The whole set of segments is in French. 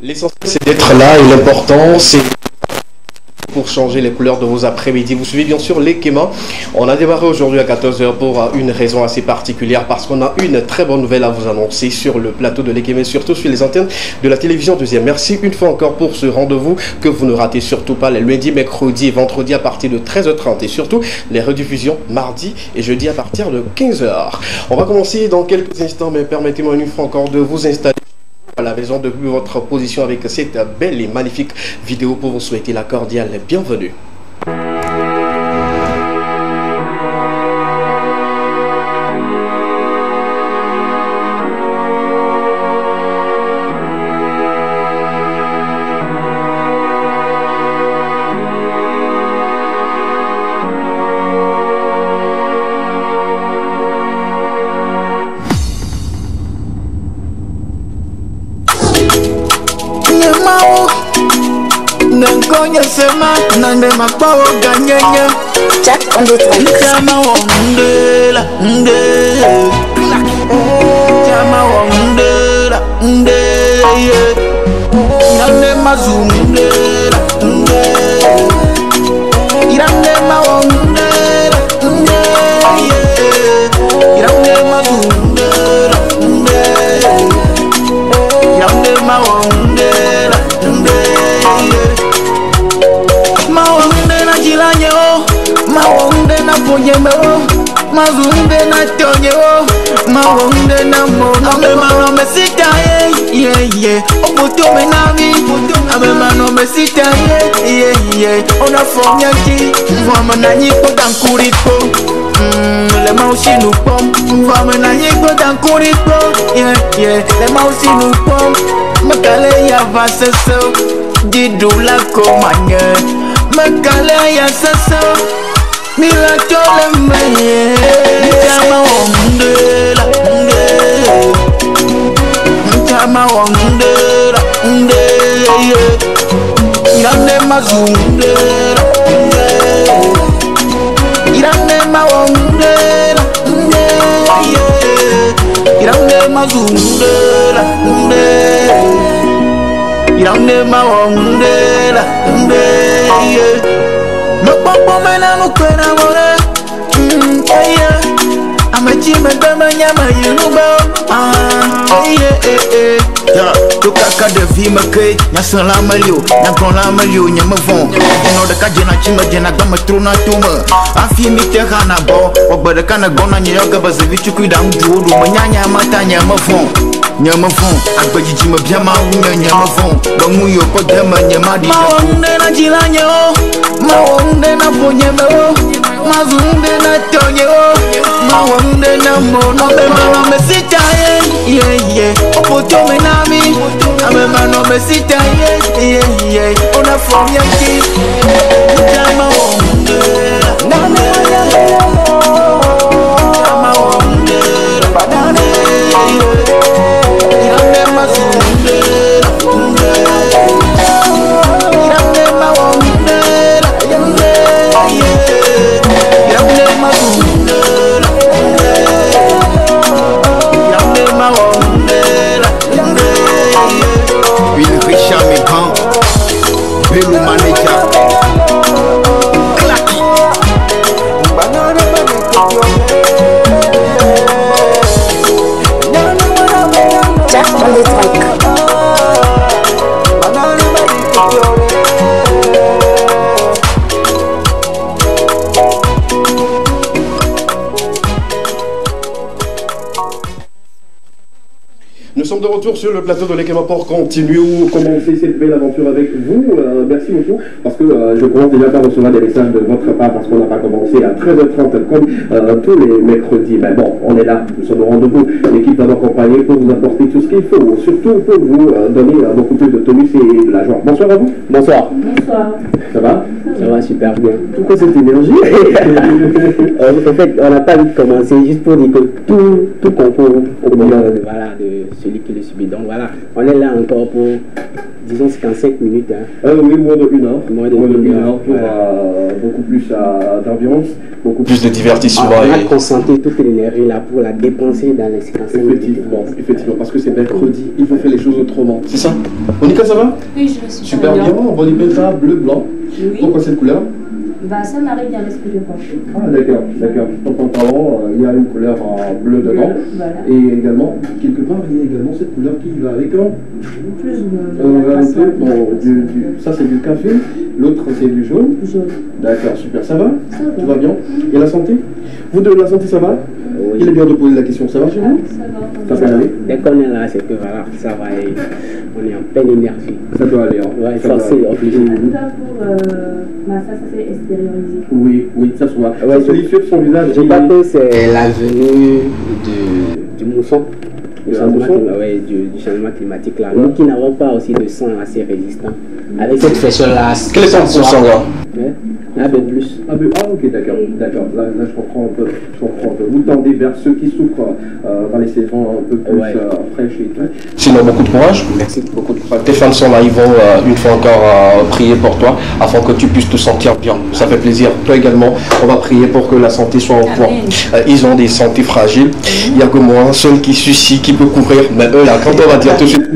L'essentiel c'est d'être là et l'important c'est pour changer les couleurs de vos après-midi. Vous suivez bien sûr les Kéma. On a démarré aujourd'hui à 14 h pour une raison assez particulière parce qu'on a une très bonne nouvelle à vous annoncer sur le plateau de l'Ekema et surtout sur les antennes de la télévision deuxième. Merci une fois encore pour ce rendez-vous que vous ne ratez surtout pas les lundis, mercredis et vendredis à partir de 13 h 30 et surtout les rediffusions mardi et jeudi à partir de 15 h. On va commencer dans quelques instants mais permettez-moi une fois encore de vous installer à la maison depuis votre position avec cette belle et magnifique vidéo pour vous souhaiter la cordiale bienvenue. Sema nande makbawo ganyenya Jack on the track. Jama wa ndela Jama wa ndela Nande mazundela Irande ma wa ndela Irande mazundela Irande ma wa ndela Mawonde na ponyemeo, mazunde na tonyeo, mawonde na mono. Ame mano mesita ye, oputo menami. Ame mano mesita ye, ona fonyaki. Mvama na nyiko dankuripo, le mausi nupom. Mvama na nyiko dankuripo, le mausi nupom. Makale ya vaseso, didula komanye. Makale ya seso. Mira tole meye, Jama wondela, Jama wondela, Irane mazundela, Irane ma wondela, Irane mazundela, Irane ma wondela, Mokpo mena nukwena more Amachime bema nyama yunuba Tukaka de vie me kei Nyasan la melio, nyankon la melio Nyama von, eno de ka jena chima jena Gama truna tume Afi mi te khana bo Wakba de kana gona nyoga bazevi chukui da unjuodu Manyanya mata nyama von Nyama von, akba jiji me biama unye nyama von Dongu yo kwa dema nyama di Mawonde na jilanyo Mawonde na ponyemeo, mazunde na tonyeo, mawonde na mono. Ame mano mesita ye, opoto menami. Ame mano mesita ye, ona form yanki. Jama wonde, jama wonde, irane mazunde, irane mawonde. Will Richard Mekan, Belou Manager, Clacky. Jack on the track. Nous sommes de retour sur le plateau de l'Ekema pour continuer ou commencer cette belle aventure avec vous. Merci beaucoup parce que je commence déjà par recevoir des messages de votre part parce qu'on n'a pas commencé à 13 h 30 comme tous les mercredis. Mais bon, on est là, nous sommes au rendez-vous. L'équipe va m'accompagner pour vous apporter tout ce qu'il faut, surtout pour vous donner beaucoup plus de tonus et de la joie. Bonsoir à vous. Bonsoir. Bonsoir. Ça va? Ça va super bien. Pourquoi cette énergie? En fait, on n'a pas envie de commencer juste pour dire que tout concourt au bonheur de celui qui le subit. Donc voilà, on est là encore pour, disons, 55 minutes. Hein. Oui, moins de 1 heure. Moins de 1 heure pour beaucoup plus d'ambiance, beaucoup plus de divertissement. On a concentré toute l'énergie là pour la dépenser dans les 55 minutes. Effectivement, parce que c'est mercredi, il faut faire les choses autrement. C'est ça? Monica, ça va? Oui, je suis super bien. Body Penta, bleu, blanc. Oui. Pourquoi cette couleur? Bah, ça m'arrive dans l'esprit de pencher. Ah, d'accord. Ton pantalon, il y a une couleur en bleu dedans. Voilà. Et également, quelque part, il y a également cette couleur qui va avec plus ça c'est du café, l'autre c'est du jaune. D'accord, super. Ça va? Tout va bien? Et la santé? Vous de la santé, ça va? Oui. Il est bien de poser la question. Ça va chez vous? Ça va. Ça va aller? Dès qu'on est là, c'est que voilà, ça va et on est en pleine énergie. Ça doit aller. Ouais, ça forcé, obligé. En tout cas, pour ça s'est extériorisé. Oui, ça se voit. Ouais, ça se lit sur son visage. Je crois que c'est la venue du mousson. Du changement climatique là. Nous qui n'avons pas aussi de sang assez résistant. Avec cette fraîcheur-là. Quel est ton sang là? Un peu plus. Ah, ok, d'accord. Là, je comprends un peu. Vous tendez vers ceux qui souffrent dans les saisons un peu plus fraîches et tout. Sinon, beaucoup de courage. Merci. Beaucoup de courage. Tes fans sont là, ils vont une fois encore prier pour toi afin que tu puisses te sentir bien. Ça fait plaisir. Toi également, on va prier pour que la santé soit au point. Ils ont des santé fragiles. Il n'y a que moi, un seul qui suicide, qui peut courir. Mais eux, là, quand on va dire tout de suite.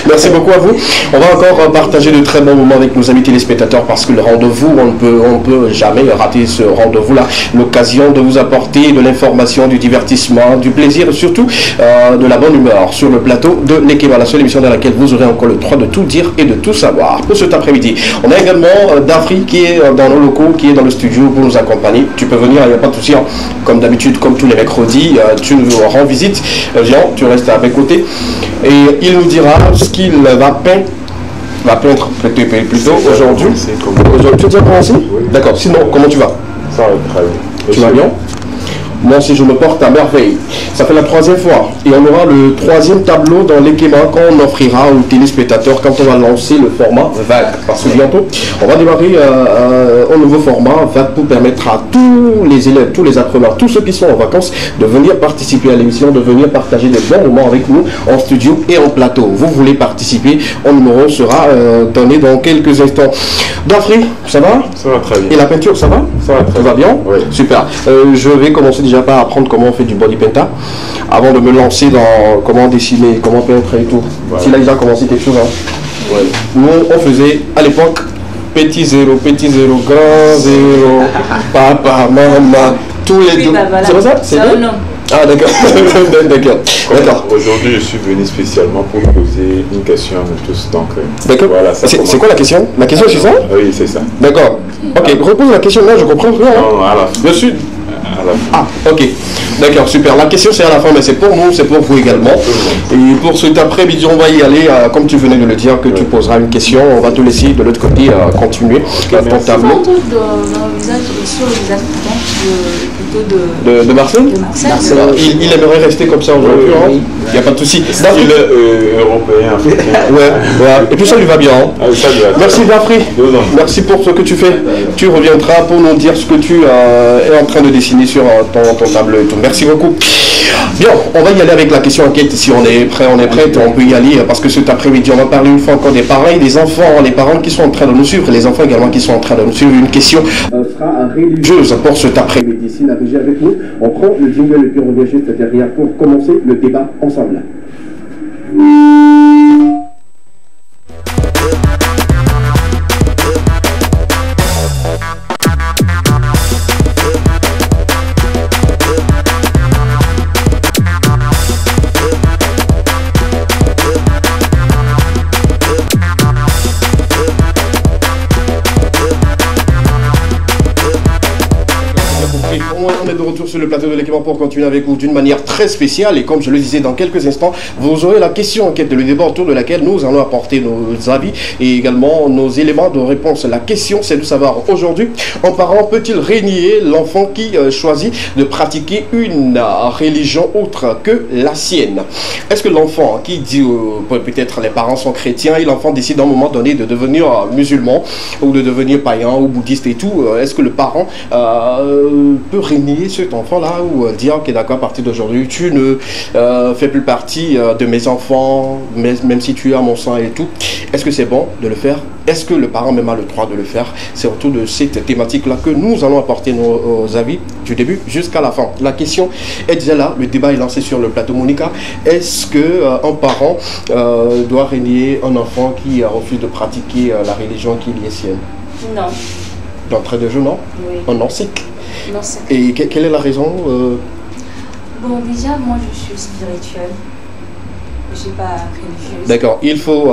Merci beaucoup à vous. On va encore partager de très bons moments avec nos amis téléspectateurs parce que le rendez-vous, on ne peut jamais rater ce rendez-vous-là. L'occasion de vous apporter de l'information, du divertissement, du plaisir et surtout de la bonne humeur sur le plateau de l'Ekema, la seule émission dans laquelle vous aurez encore le droit de tout dire et de tout savoir. Pour cet après-midi, on a également Dafri qui est dans nos locaux, qui est dans le studio pour nous accompagner. Tu peux venir, il n'y a pas de souci. Comme d'habitude, comme tous les mercredis, tu nous rends visite. Viens, tu restes à mes côtés et il nous dira ce qu'il va peindre plutôt aujourd'hui. Tu as déjà commencé? Oui. D'accord. Sinon, comment tu vas? Ça va très bien. Tu vas bien? Moi aussi, je me porte à merveille. Ça fait la 3e fois. Et on aura le 3e tableau dans l'Ekema qu'on offrira aux téléspectateurs quand on va lancer le format vague. Parce que bientôt, on va démarrer un nouveau format vague pour permettre à tous les élèves, tous les apprenants, tous ceux qui sont en vacances, de venir participer à l'émission, de venir partager des bons moments avec nous en studio et en plateau. Vous voulez participer, un numéro sera donné dans quelques instants. Dafri, ça va? Ça va très bien. Et la peinture, ça va? Ça va très bien. Ça va bien? Oui. Super. Je vais commencer déjà par apprendre comment on fait du body penta avant de me lancer dans comment dessiner, comment peindre et tout. Voilà. S'il a déjà commencé quelque chose. Hein. Ouais. Nous, on faisait à l'époque petit zéro, grand zéro, papa, maman, tous les deux. Bah voilà. C'est pas ça? C'est ça bien? non. Ah d'accord. D'accord. Aujourd'hui, je suis venu spécialement pour poser une question à nous tous. Donc, d'accord. Voilà, c'est quoi la question? La question c'est ça? Oui, c'est ça. D'accord. Ok, repose la question là, je comprends rien. Non, à la fin. Je suis. À la fin. Ah, ok. D'accord, super. La question c'est à la fin, mais c'est pour nous, c'est pour vous également. Et pour cet après-midi, on va y aller, comme tu venais de le dire, que tu poseras une question. On va te laisser de l'autre côté continuer ton tableau. Sur le visage plutôt De Marcel? de Marcel. Il aimerait rester comme ça aujourd'hui, hein. Il n'y a pas de souci. Il est européen, africain. Ouais. Et puis ça lui va bien. Hein. Ah, ça lui va. Merci Dafri. Merci pour ce que tu fais. Tu reviendras pour nous dire ce que tu es en train de dessiner sur ton tableau et tout. Merci beaucoup. Bien, on va y aller avec la question enquête. Si on est prêt, on peut y aller parce que cet après-midi, on va parler une fois encore des parents, des enfants, les parents qui sont en train de nous suivre, les enfants également qui sont en train de nous suivre. Une question sera religieuse pour cet après-midi. Si la régie avec nous, on prend le jingle et puis on revient juste derrière pour commencer le débat ensemble. On est de retour sur le plateau de l'Ekema pour continuer avec vous d'une manière très spéciale et comme je le disais dans quelques instants, vous aurez la question enquête de le débat autour de laquelle nous allons apporter nos avis et également nos éléments de réponse. La question c'est de savoir aujourd'hui, un parent peut-il régner l'enfant qui choisit de pratiquer une religion autre que la sienne? Est-ce que l'enfant qui dit, peut-être les parents sont chrétiens et l'enfant décide à un moment donné de devenir musulman ou de devenir païen ou bouddhiste et tout, est-ce que le parent peut régner cet enfant là, ou dire ok d'accord, à partir d'aujourd'hui tu ne fais plus partie de mes enfants, même si tu es à mon sang et tout. Est-ce que c'est bon de le faire? Est-ce que le parent même a le droit de le faire? C'est autour de cette thématique là que nous allons apporter nos avis du début jusqu'à la fin. La question est déjà là, le débat est lancé sur le plateau. Monica, est-ce que un parent doit régner un enfant qui refuse de pratiquer la religion qui lui est sienne? Non. D'entrée de jeu, non? Oui. Un non-cycle. Non, c'est... Et quelle est la raison? Bon, déjà, moi, je suis spirituelle. Je ne suis pas religieuse. D'accord, il faut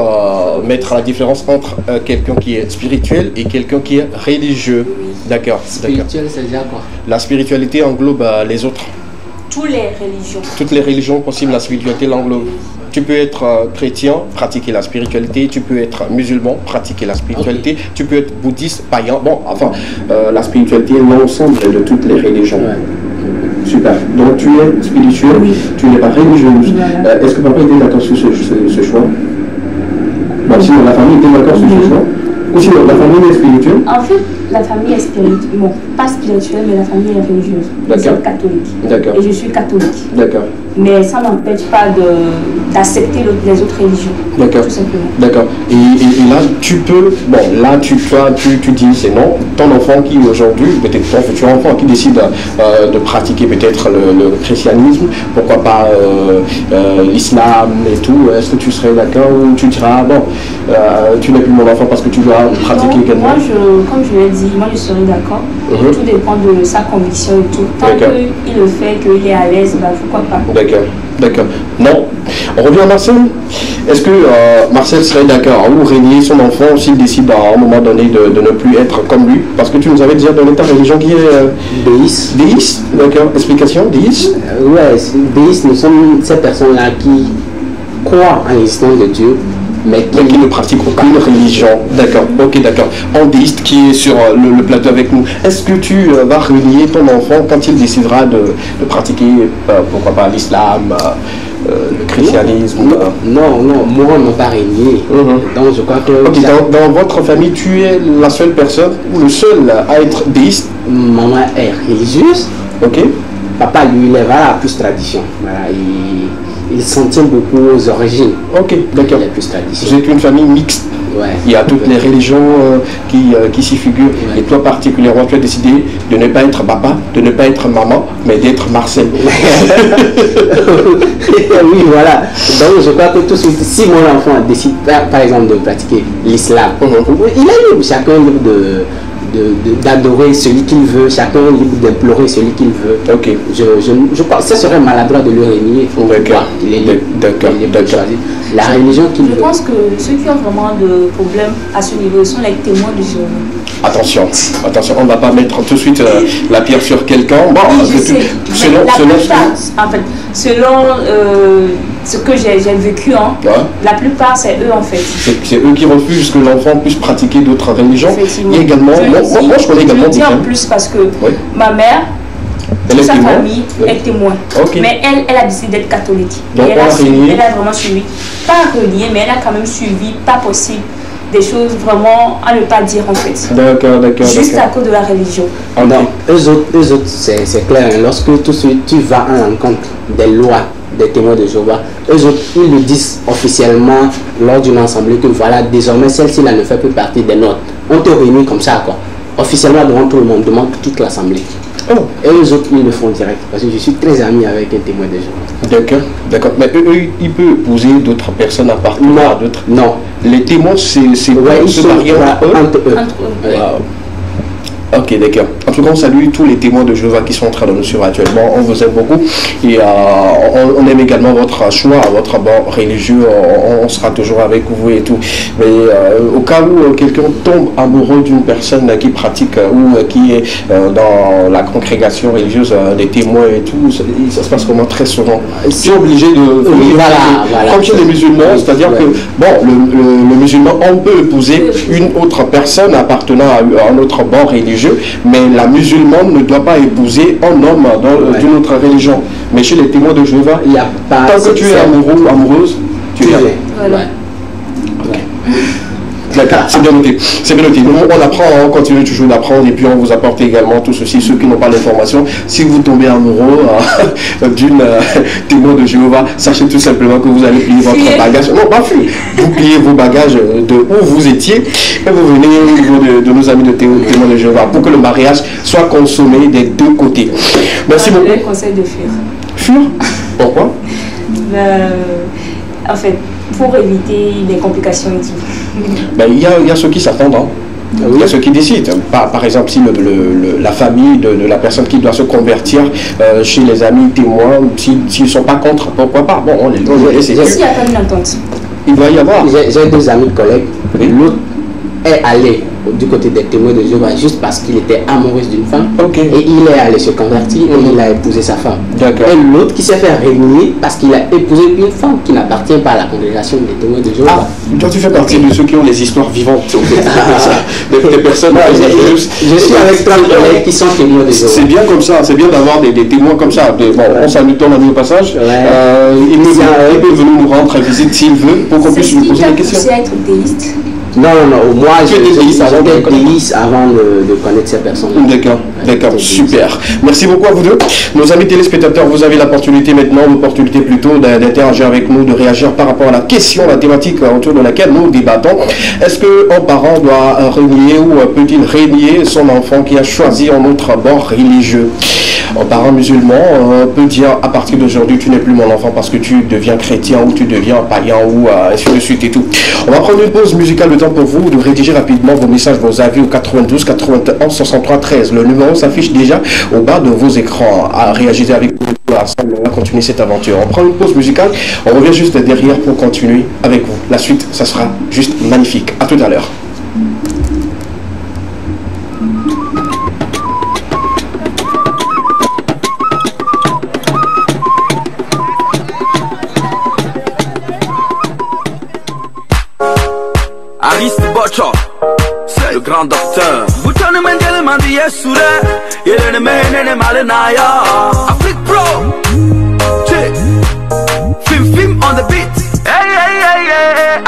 mettre la différence entre quelqu'un qui est spirituel et quelqu'un qui est religieux. Oui. D'accord, d'accord. Spirituel, c'est déjà quoi? La spiritualité englobe les autres. Toutes les religions. Toutes les religions possibles, la spiritualité l'englobe. Tu peux être chrétien, pratiquer la spiritualité. Tu peux être musulman, pratiquer la spiritualité. Okay. Tu peux être bouddhiste, païen. Bon, enfin, la spiritualité est l'ensemble de toutes les religions. Ouais. Super. Donc tu es spirituel, Oui. tu n'es pas religieuse. Voilà. Est-ce que papa était d'accord sur ce choix? Bon, sinon la famille était d'accord sur ce choix. Ou sinon la famille est spirituelle? En fait, la famille est spirituelle. Bon, pas spirituelle, mais la famille est religieuse. D'accord. C'est catholique. D'accord. Et je suis catholique. D'accord. Mais ça n'empêche pas d'accepter les autres religions. D'accord. Tout simplement. D'accord. Et là, tu peux, bon, là, tu dis c'est non. Ton enfant qui aujourd'hui, peut-être ton futur enfant qui décide de pratiquer peut-être le christianisme, pourquoi pas l'islam et tout, est-ce que tu serais d'accord ou tu diras bon, tu n'es plus mon enfant parce que tu dois pratiquer Non, également? moi, comme je l'ai dit, moi je serai d'accord. Tout dépend de sa conviction et tout. Tant D'accord. qu'il le fait, qu'il est à l'aise, bah, pourquoi pas. D'accord, d'accord. Non. On revient à Marcel. Est-ce que Marcel serait d'accord ou régner son enfant s'il décide à un moment donné de ne plus être comme lui? Parce que tu nous avais déjà donné ta religion qui est Déiste. déiste. D'accord. Explication, déiste. Ouais, déiste, nous sommes ces personnes-là qui croient en l'existence de Dieu, mais qui ne pratique aucune religion. D'accord, ok, d'accord. En déiste qui est sur le plateau avec nous. Est-ce que tu vas renier ton enfant quand il décidera de pratiquer, pourquoi pas, l'islam, le christianisme? Non, moi on n'a pas régné. Donc je crois que... Ok, dans votre famille, tu es la seule personne ou le seul à être déiste? Maman est religieuse. Ok. Papa, lui, il est voilà, plus tradition. Voilà, il s'en tient beaucoup aux origines. Ok, d'accord. Il est plus tradition. Vous êtes une famille mixte. Ouais. Il y a toutes les religions qui s'y figurent. Ouais. Et toi particulièrement, tu as décidé de ne pas être papa, de ne pas être maman, mais d'être Marcel. Oui, voilà. Donc je crois que tout de suite, si mon enfant décide par exemple de pratiquer l'islam, il est libre, chacun est libre d'adorer celui qu'il veut, chacun est libre d'implorer celui qu'il veut. Ok. Je crois que ce serait maladroit de le régner. D'accord. Il est libre. D'accord. Il est libre de choisir la religion qu'il Je veut. pense que ceux qui ont vraiment de problèmes à ce niveau sont les témoins du Jéhovah. Attention, on ne va pas mettre tout de suite la pierre sur quelqu'un. Bon, Oui, je sais. selon En fait, selon ce que j'ai vécu, hein, ouais. la plupart c'est eux en fait. C'est eux qui refusent que l'enfant puisse pratiquer d'autres religions. Effectivement. Il y a également, moi je connais également Je dis des en gens. plus parce que Oui. ma mère, Elle toute est sa témoin. famille Oui. est témoin. Ok. Mais elle a décidé d'être catholique. Donc, Et elle on a a suivi, renié. elle a vraiment suivi. Pas renié, mais elle a quand même suivi, pas possible, des choses vraiment à ne pas dire en fait. D'accord. Juste à cause de la religion. Ok. Non, eux autres c'est clair. Hein. Lorsque tout de suite tu vas à l'encontre des lois des témoins de Jéhovah, eux autres, ils le disent officiellement lors d'une assemblée que voilà, désormais celle-ci là ne fait plus partie des nôtres. On te réunit comme ça quoi. Officiellement devant tout le monde, devant toute l'assemblée. Oh. Et eux autres, ils le font direct. Parce que je suis très ami avec un témoin de Jéhovah. D'accord. Mais eux, ils peuvent épouser d'autres personnes à partir à d'autres. Non. Les témoins, c'est Ouais, ils se sont marier entre eux. entre eux. Entre eux. Ouais. Wow. Ok, d'accord. En tout cas, on salue tous les témoins de Jéhovah qui sont en train de nous suivre actuellement. On vous aime beaucoup et on aime également votre choix, votre bord religieux. On sera toujours avec vous et tout. Mais au cas où quelqu'un tombe amoureux d'une personne qui pratique ou qui est dans la congrégation religieuse des témoins et tout, ça se passe comment très souvent. Tu es obligé de... Voilà. Comme chez les musulmans, c'est-à-dire que bon, le musulman, on peut épouser une autre personne appartenant à un autre bord religieux, mais la musulmane ne doit pas épouser un homme d'une autre religion. Mais chez les témoins de Jéhovah, Il n'y a pas... tant que tu es amoureux ou amoureuse, tu es là. Voilà. Ouais. D'accord, c'est bien noté. C'est bien noté. Nous, on apprend, on continue toujours d'apprendre et puis on vous apporte également tout ceci, ceux qui n'ont pas l'information. Si vous tombez amoureux d'une témoin de Jéhovah, sachez tout simplement que vous allez plier votre bagage. Non, pas fuir. Vous pliez vos bagages de où vous étiez et vous venez au niveau de nos amis de témoins de Jéhovah pour que le mariage soit consommé des deux côtés. Merci beaucoup. Je conseille de fuir. Fuir? Pourquoi? En fait, pour éviter les complications intimes. Ben, il y a ceux qui s'attendent, hein. Il y a ceux qui décident. Par exemple, si la famille de la personne qui doit se convertir chez les amis témoins, s'ils ne sont pas contre, pourquoi pas? Bon, on les laisse. S'il n'y a pas une entente. Il doit y avoir. J'ai deux amis de collègues. L'autre est allé du côté des témoins de Jéhovah juste parce qu'il était amoureux d'une femme. Okay. Et il est allé se convertir et il a épousé sa femme. Et l'autre qui s'est fait régner parce qu'il a épousé une femme qui n'appartient pas à la congrégation des témoins de Jéhovah. Toi, tu fais partie de ceux qui ont les histoires vivantes. Des personnes. Je suis avec plein de collègues qui sont témoins de Jéhovah. C'est bien comme ça, c'est bien d'avoir des témoins comme ça. Bon, on salue ton ami au passage. Il peut venir nous rendre visite s'il veut pour qu'on puisse lui poser des questions. C'est être théiste. Non, moi j'étais déiste avant de connaître ces personnes. D'accord, super. Merci beaucoup à vous deux. Nos amis téléspectateurs, vous avez l'opportunité maintenant, l'opportunité plutôt d'interagir avec nous, de réagir par rapport à la question, la thématique autour de laquelle nous débattons. Est-ce qu'un parent doit renier ou peut-il renier son enfant qui a choisi un autre bord religieux? Un parent musulman peut dire à partir d'aujourd'hui tu n'es plus mon enfant parce que tu deviens chrétien ou tu deviens païen ou ainsi de suite et tout. On va prendre une pause musicale, le temps pour vous de rédiger rapidement vos messages, vos avis au 92 91 63 13. Le numéro s'affiche déjà au bas de vos écrans. Réagissez avec nous ensemble, on va continuer cette aventure. On prend une pause musicale, on revient juste derrière pour continuer avec vous. La suite, ça sera juste magnifique. À tout à l'heure. Ariste Bocho, c'est le grand docteur. Boutone Mendele Mandi Yesure, Yere Mene Malenaya. Afrique Pro, Film on the beat. Hey, hey, hey, hey,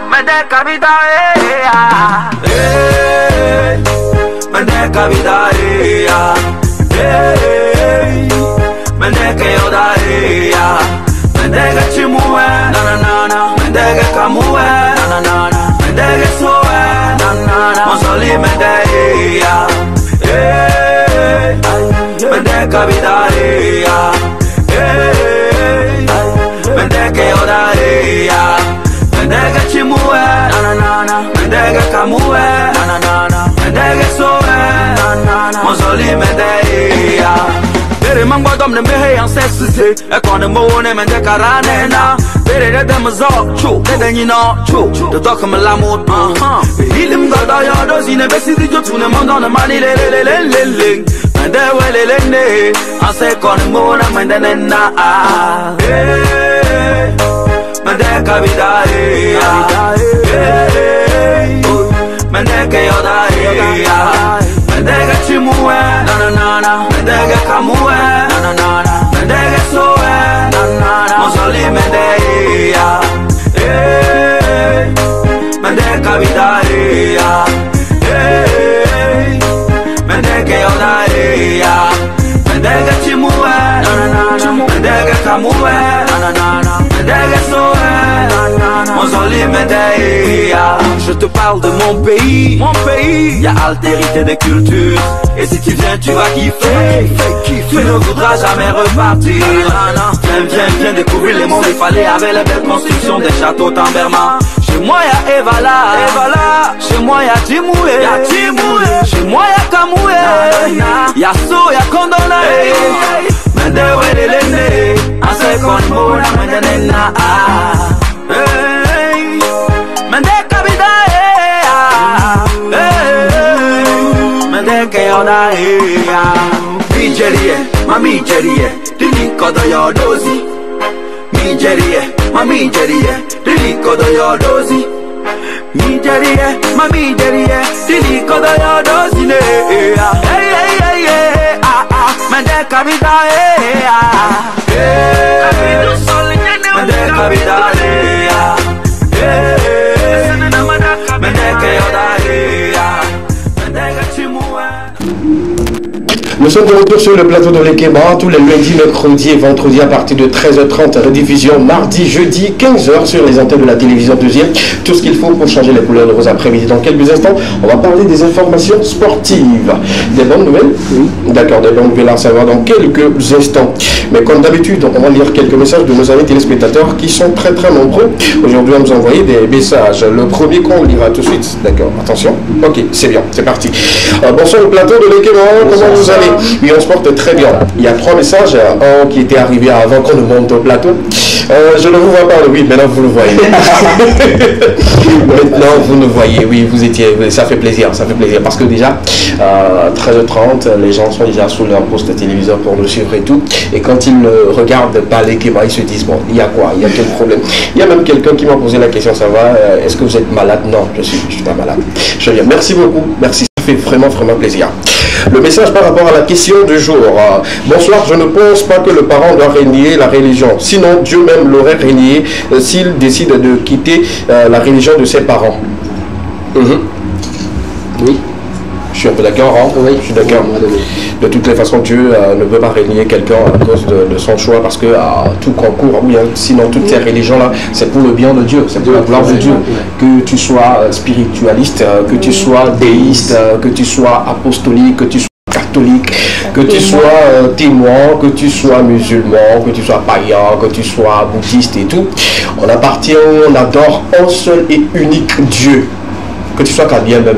Mende Kabida, hey, Mende Kabida, hey, Mende Kayoda, Mende Gachimue, na na na na, Mende Kamue, na na na. Mendege soe, na na na, Monsoli Mendeya, Mendeka Vidaya, Mendeke Odaya, Mendege Chimue, na na na, Mendege Kamue, na na na, Mendege soe, na na, Monsoli Mendeya. Bere mangwa dom ne mehe ancestors, ekone mo ne Mendeka Ranena. Bere de mazo, chu, de nina, chu, de doka malamu, Hilim gada ya dozi ne besi di jotu ne manda ne mani le le le le le le. Mende wele le ne, ase kone mo na mende ne na. Mende kabida mende ke yoda mende ke chimue, na na na na, mende ke kamue, na na na na, mende ke soe, na na na, Monsoli mende. Mendeka Vidaya, Mendeke Odaya, Mendeke Chimue, Mendeke Kamue, Mendeke Soe, Monsoli Mendeya. Je te parle de mon pays, y a altérité de culture. Et si tu viens, tu vas kiffer. Tu ne voudras jamais repartir. Viens découvrir les mondes. Il fallait avec les belles constructions des châteaux Tamberma. Chez moi y'a Evala, chez moi y'a Timoué, chez moi y'a Kamoué, y'a So, y'a Kondona. Mende welelene, ase konmo na mende na. Mende kabida, mende keona. Mijerie, mami jerie, dili kodo yo dozi. Mijerie, mami jerie, dili kodo yo dozi. Mijerie, mami jerie, dili kodo yo dozi ne. Hey hey hey hey, mende kabida mende kabida mende Nous sommes de retour sur le plateau de l'Ekema tous les lundis, mercredis et vendredis à partir de 13h30. Rediffusion mardi, jeudi, 15h sur les antennes de la télévision deuxième. Tout ce qu'il faut pour changer les couleurs de vos après-midi. Dans quelques instants, on va parler des informations sportives. Des bonnes nouvelles? Oui. D'accord, des bonnes nouvelles à savoir dans quelques instants. Mais comme d'habitude, on va lire quelques messages de nos amis téléspectateurs qui sont très nombreux. Aujourd'hui, on nous a envoyé des messages. Le premier qu'on lira tout de suite. D'accord, attention. Ok, c'est bien, c'est parti. Bonsoir le plateau de l'Ekema, comment vous allez? Oui, on se porte très bien. Il y a 3 messages, un qui était arrivé avant qu'on ne monte au plateau. Je ne vous vois pas, oui, maintenant vous le voyez. Maintenant vous nous voyez, oui, vous étiez, ça fait plaisir parce que déjà, 13h30, les gens sont déjà sous leur poste de téléviseur pour nous suivre et tout. Et quand ils ne regardent pas l'Ekema, ils se disent, bon, il y a quoi? Il y a quel problème? Il y a même quelqu'un qui m'a posé la question, ça va, est-ce que vous êtes malade? Non, je suis pas malade. Je viens. Merci beaucoup, merci, ça fait vraiment plaisir. Le message par rapport à la question du jour. Bonsoir, je ne pense pas que le parent doit régner la religion. Sinon, Dieu même l'aurait régné s'il décide de quitter la religion de ses parents. Oui. Je suis un peu d'accord, hein? Oui, je suis d'accord. De toutes les façons, Dieu ne veut pas régner quelqu'un à cause de son choix, parce que tout concourt, oui, hein, sinon toutes ces religions-là, c'est pour le bien de Dieu, c'est pour la gloire de Dieu. Que tu sois spiritualiste, que tu sois déiste, que tu sois apostolique, que tu sois catholique, que tu sois témoin, que tu sois musulman, que tu sois païen, que tu sois bouddhiste et tout, on appartient, on adore un seul et unique Dieu. Que tu sois Kabien même,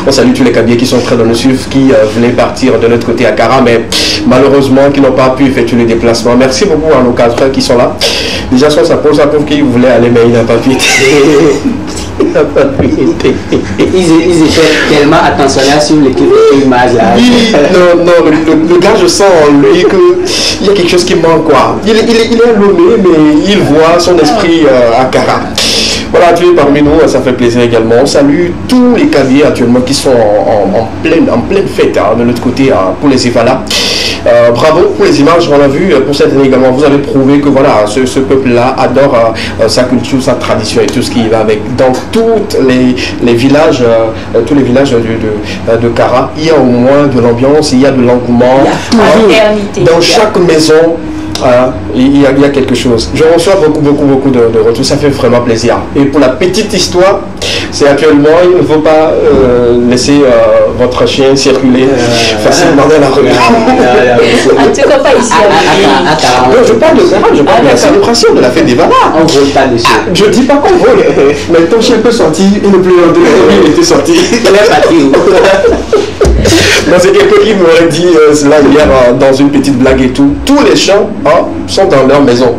on salue tous les Kabiens qui sont en train de nous suivre, qui venaient partir de notre côté à Kara, mais malheureusement qui n'ont pas pu effectuer le déplacement. Merci beaucoup à nos 4 frères qui sont là. Déjà soit ça pose qu'il voulait aller, mais il n'a pas pu été. Ils étaient tellement attentionnés sur l'équipe d'image là. Oui, non, le gars, je sens en lui qu'il y a quelque chose qui manque, quoi. Il est allumé, mais il voit son esprit à Kara. Voilà, tu es parmi nous, ça fait plaisir également. On salue tous les Kabiers actuellement qui sont en pleine fête, hein, de l'autre côté, pour les Evala. Bravo pour les images, on l'a vu pour cette année également. Vous avez prouvé que voilà, ce peuple-là adore sa culture, sa tradition et tout ce qui va avec. Dans tous les villages, de Kara, il y a au moins de l'ambiance, il y a de l'engouement. Dans chaque maison, il y a quelque chose. Je reçois beaucoup de retours, ça fait vraiment plaisir. Et pour la petite histoire, c'est actuellement, il ne faut pas laisser votre chien circuler facilement dans la rue. En tout cas, pas ici. Non, je parle de ça, je parle de la célébration de la fête des Valas. On ne vole pas dessus. Je dis pas qu'on vole, mais ton chien peut sortir, il ne peut pas, il était sorti. Il est parti. Non, c'est quelqu'un qui m'aurait dit cela hier dans une petite blague et tout. Tous les chiens sont dans leur maison.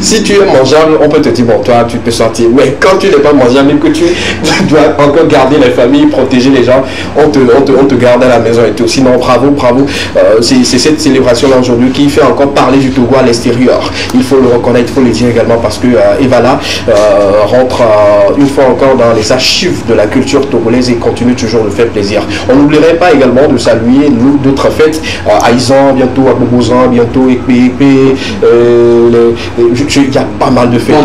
Si tu es mangeable, on peut te dire, bon, toi, tu peux sortir. Mais quand tu n'es pas mangeable et que tu dois encore garder les familles, protéger les gens, on te garde à la maison et tout. Sinon, bravo. C'est cette célébration-là aujourd'hui qui fait encore parler du Togo à l'extérieur. Il faut le reconnaître, il faut le dire également parce que Evala rentre une fois encore dans les archives de la culture togolaise et continue toujours de faire plaisir. On n'oublierait pas également de saluer d'autres fêtes, Aïzan, bientôt à Bobozan, bientôt Ekpe, il y a pas mal de fêtes.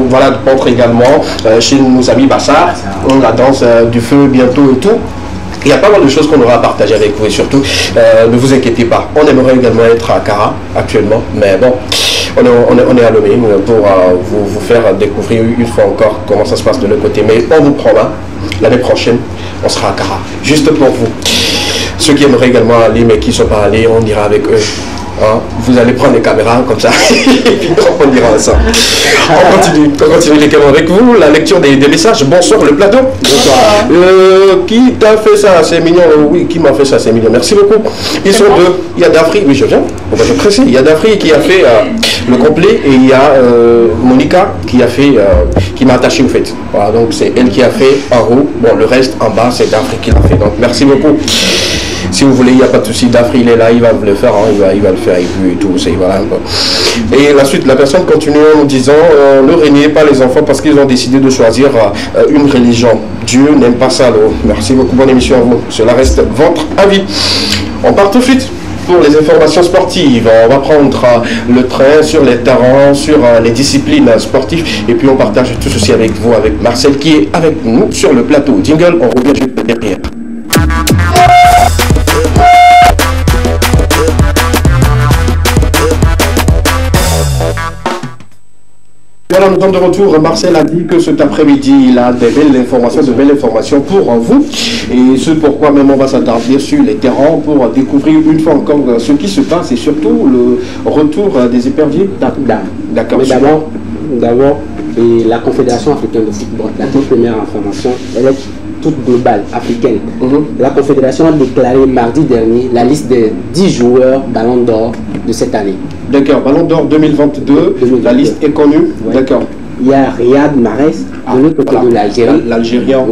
Voilà, de Pontre également, chez nos amis Bassar, la danse du feu bientôt et tout. Il y a pas mal de choses qu'on aura à partager avec vous et surtout, ne vous inquiétez pas, on aimerait également être à Kara actuellement, mais bon, on est à Lomé pour vous faire découvrir une fois encore comment ça se passe de l'autre côté, mais on vous promet, l'année prochaine, on sera à Kara, juste pour vous. Ceux qui aimeraient également aller mais qui ne sont pas allés, on ira avec eux. Vous allez prendre des caméras comme ça et puis on dira ça. On continue les caméras avec vous, la lecture des messages. Bonsoir le plateau. Bonsoir. Qui t'a fait ça? C'est mignon. Oui, qui m'a fait ça? C'est mignon. Merci beaucoup. Ils sont deux. Il y a Dafri, oui je viens. On va se presser. Il y a Dafri qui a fait le complet et il y a Monica qui a fait, qui m'a attaché au fait. Voilà, donc c'est elle qui a fait en haut. Bon, le reste en bas c'est Dafri qui l'a fait. Donc merci beaucoup. Si vous voulez, il n'y a pas de souci. Dafri, il est là, il va le faire, hein, il va le faire avec vous et tout. Voilà. Et la suite, la personne continue en disant ne régnez pas les enfants parce qu'ils ont décidé de choisir une religion. Dieu n'aime pas ça. Alors. Merci beaucoup, bonne émission à vous. Cela reste votre avis. On part tout de suite pour les informations sportives. On va prendre le train sur les terrains, sur les disciplines sportives. Et puis on partage tout ceci avec vous, avec Marcel qui est avec nous sur le plateau. Jingle, on revient juste derrière. Voilà, nous sommes de retour. Marcel a dit que cet après-midi, il a de belles informations pour vous. Et ce pourquoi même on va s'attarder sur les terrains pour découvrir une fois encore ce qui se passe et surtout le retour des éperviers. D'accord. Mais d'abord, la Confédération africaine de football, la toute première information, elle est toute globale, africaine. La Confédération a déclaré mardi dernier la liste des 10 joueurs Ballon d'Or de cette année. D'accord, Ballon d'Or 2022, la liste est connue. Ouais. D'accord. Il y a Riyad Mahrez, de l'autre côté de l'Algérie. L'Algérien,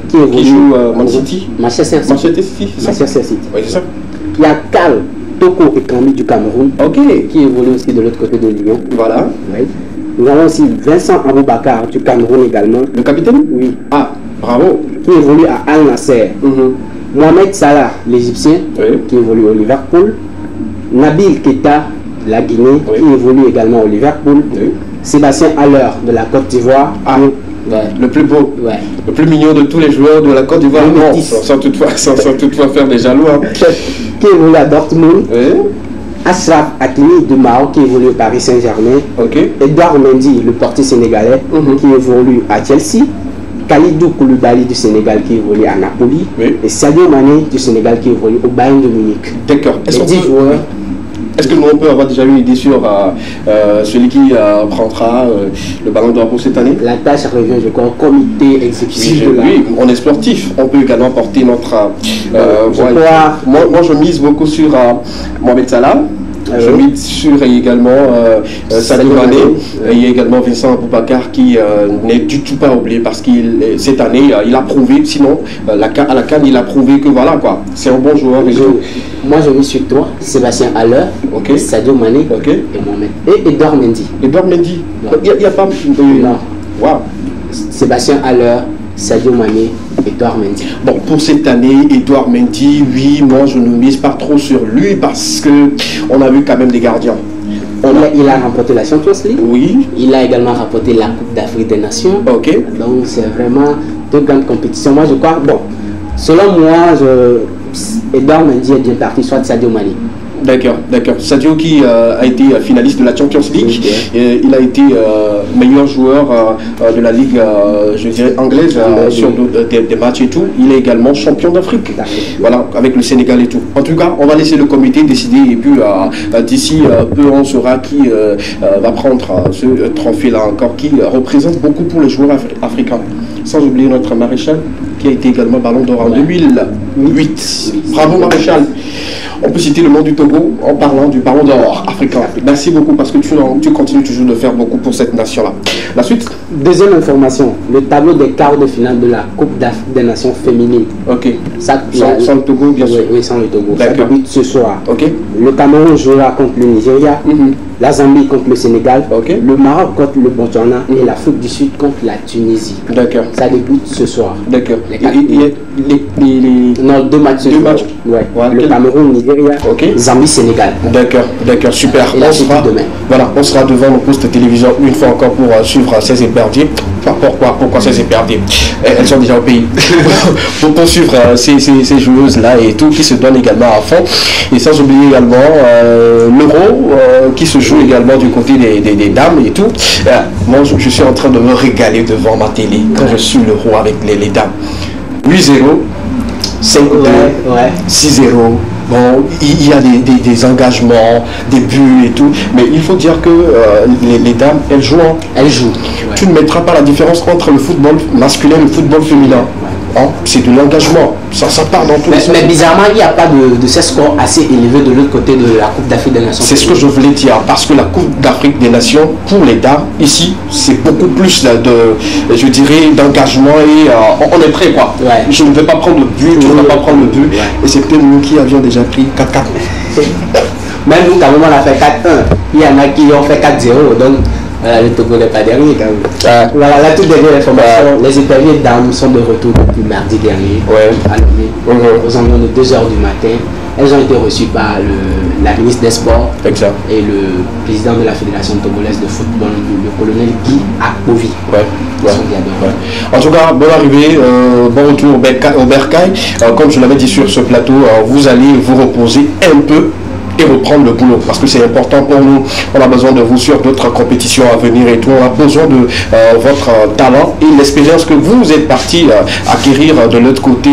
qui joue Man City. Manchester City. Oui, c'est ça. Il y a Karl Toko Ekambi du Cameroun, qui évolue aussi de l'autre côté de Lyon. Voilà. Ouais. Nous avons aussi Vincent Aboubakar du Cameroun également. Le capitaine? Oui. Ah, bravo. Qui évolue à Al Nasser. Mohamed Salah, l'Égyptien, qui évolue au Liverpool. Nabil Keita, la Guinée, qui évolue également au Liverpool. Sébastien Haller de la Côte d'Ivoire. Le plus beau, le plus mignon de tous les joueurs de la Côte d'Ivoire, sans toutefois faire des jaloux. Qui évolue à Dortmund. Ashraf Hakimi de Maroc, qui évolue au Paris Saint-Germain. Edouard Mendy, le portier sénégalais, qui évolue à Chelsea. Khalidou Koulibaly du Sénégal, qui évolue à Napoli. Et Sadio Mané du Sénégal, qui évolue au Bayern de Munich. D'accord. Est-ce que nous on peut avoir déjà une idée sur celui qui prendra le Ballon d'Or pour cette année? La tâche revient, je crois, au comité exécutif. Oui, on est sportif. On peut également porter notre... moi, je mise beaucoup sur Mohamed Salah. Je mise sur également Sadio Mané. Il y a également Vincent Aboubakar qui n'est du tout pas oublié parce qu'il cette année il a prouvé, sinon à la CAN il a prouvé que voilà quoi, c'est un bon joueur. Moi je mise sur toi, Sébastien Haller, Sadio Mané et Mohamed. Et Edouard Mendy. Edouard Mendy. Il n'y a pas... Non. Wow. Sébastien Haller, Sadio Mané, Edouard Mendy. Bon, pour cette année, Edouard Mendy, oui, moi je ne mise pas trop sur lui parce que on a vu quand même des gardiens. Il a remporté la Champions League. Oui. Il a également remporté la Coupe d'Afrique des Nations. Donc c'est vraiment deux grandes compétitions. Moi je crois, selon moi, Edouard Mendy est bien parti, soit Sadio Mané. D'accord. Sadio qui a été finaliste de la Champions League, il a été meilleur joueur de la Ligue, je dirais anglaise, sur des matchs et tout. Il est également champion d'Afrique, voilà, avec le Sénégal et tout. En tout cas, on va laisser le comité décider et puis d'ici peu on saura qui va prendre ce trophée-là encore, qui représente beaucoup pour les joueurs africains. Sans oublier notre maréchal qui a été également Ballon d'Or en 2008. Bravo maréchal. On peut citer le nom du Togo en parlant du Ballon d'Or africain. Merci beaucoup parce que tu continues toujours de faire beaucoup pour cette nation-là. La suite? Deuxième information, le tableau des quarts de finale de la Coupe d'Afrique des Nations féminines. Sans le Togo, bien sûr. Oui, sans le Togo. Ça débute ce soir. Le Cameroun jouera contre le Nigeria, la Zambie contre le Sénégal, le Maroc contre le Botswana et l'Afrique du Sud contre la Tunisie. D'accord. Ça débute ce soir. D'accord. Non, deux matchs ce soir. Le Cameroun, Nigeria, Zambie, Sénégal. D'accord, super. Et là, demain. Voilà, on sera devant nos postes de télévision une fois encore pour suivre ces éperviers. Pourquoi ces éperviers? Elles sont déjà au pays. pour suivre ces joueuses-là et tout, qui se donnent également à fond. Et sans oublier également l'Euro qui se joue également du côté des dames et tout. Moi, je suis en train de me régaler devant ma télé quand je suis l'Euro avec les dames. 8-0, 5-2, 6-0. Bon, il y a des engagements, des buts et tout, mais il faut dire que les dames, elles jouent. Tu ne mettras pas la différence entre le football masculin et le football féminin. C'est de l'engagement, ça part dans tous les sens. Mais bizarrement, il n'y a pas de ces scores assez élevés de l'autre côté de la Coupe d'Afrique des Nations. C'est ce que je voulais dire, parce que la Coupe d'Afrique des Nations, pour les dames, ici, c'est beaucoup plus je dirais, d'engagement et on est prêt quoi. Je ne vais pas prendre le but, tu ne vas pas prendre le but. Et c'est peut-être nous qui avions déjà pris 4-4. Même nous, quand même, on a fait 4-1. Il y en a qui ont fait 4-0, donc... le Togo n'est pas dernier quand même. Voilà, la toute dernière information, les éperviers dames sont de retour depuis mardi dernier à Lomé, aux environs de 2h du matin. Elles ont été reçues par la ministre des Sports et le président de la Fédération togolaise de football, le colonel Guy Akpovi. En tout cas, bonne arrivée, bon retour au Bercail. Comme je l'avais dit sur ce plateau, vous allez vous reposer un peu et reprendre le boulot, parce que c'est important pour nous. On a besoin de vous sur d'autres compétitions à venir et tout. On a besoin de votre talent et l'expérience que vous êtes parti acquérir de l'autre côté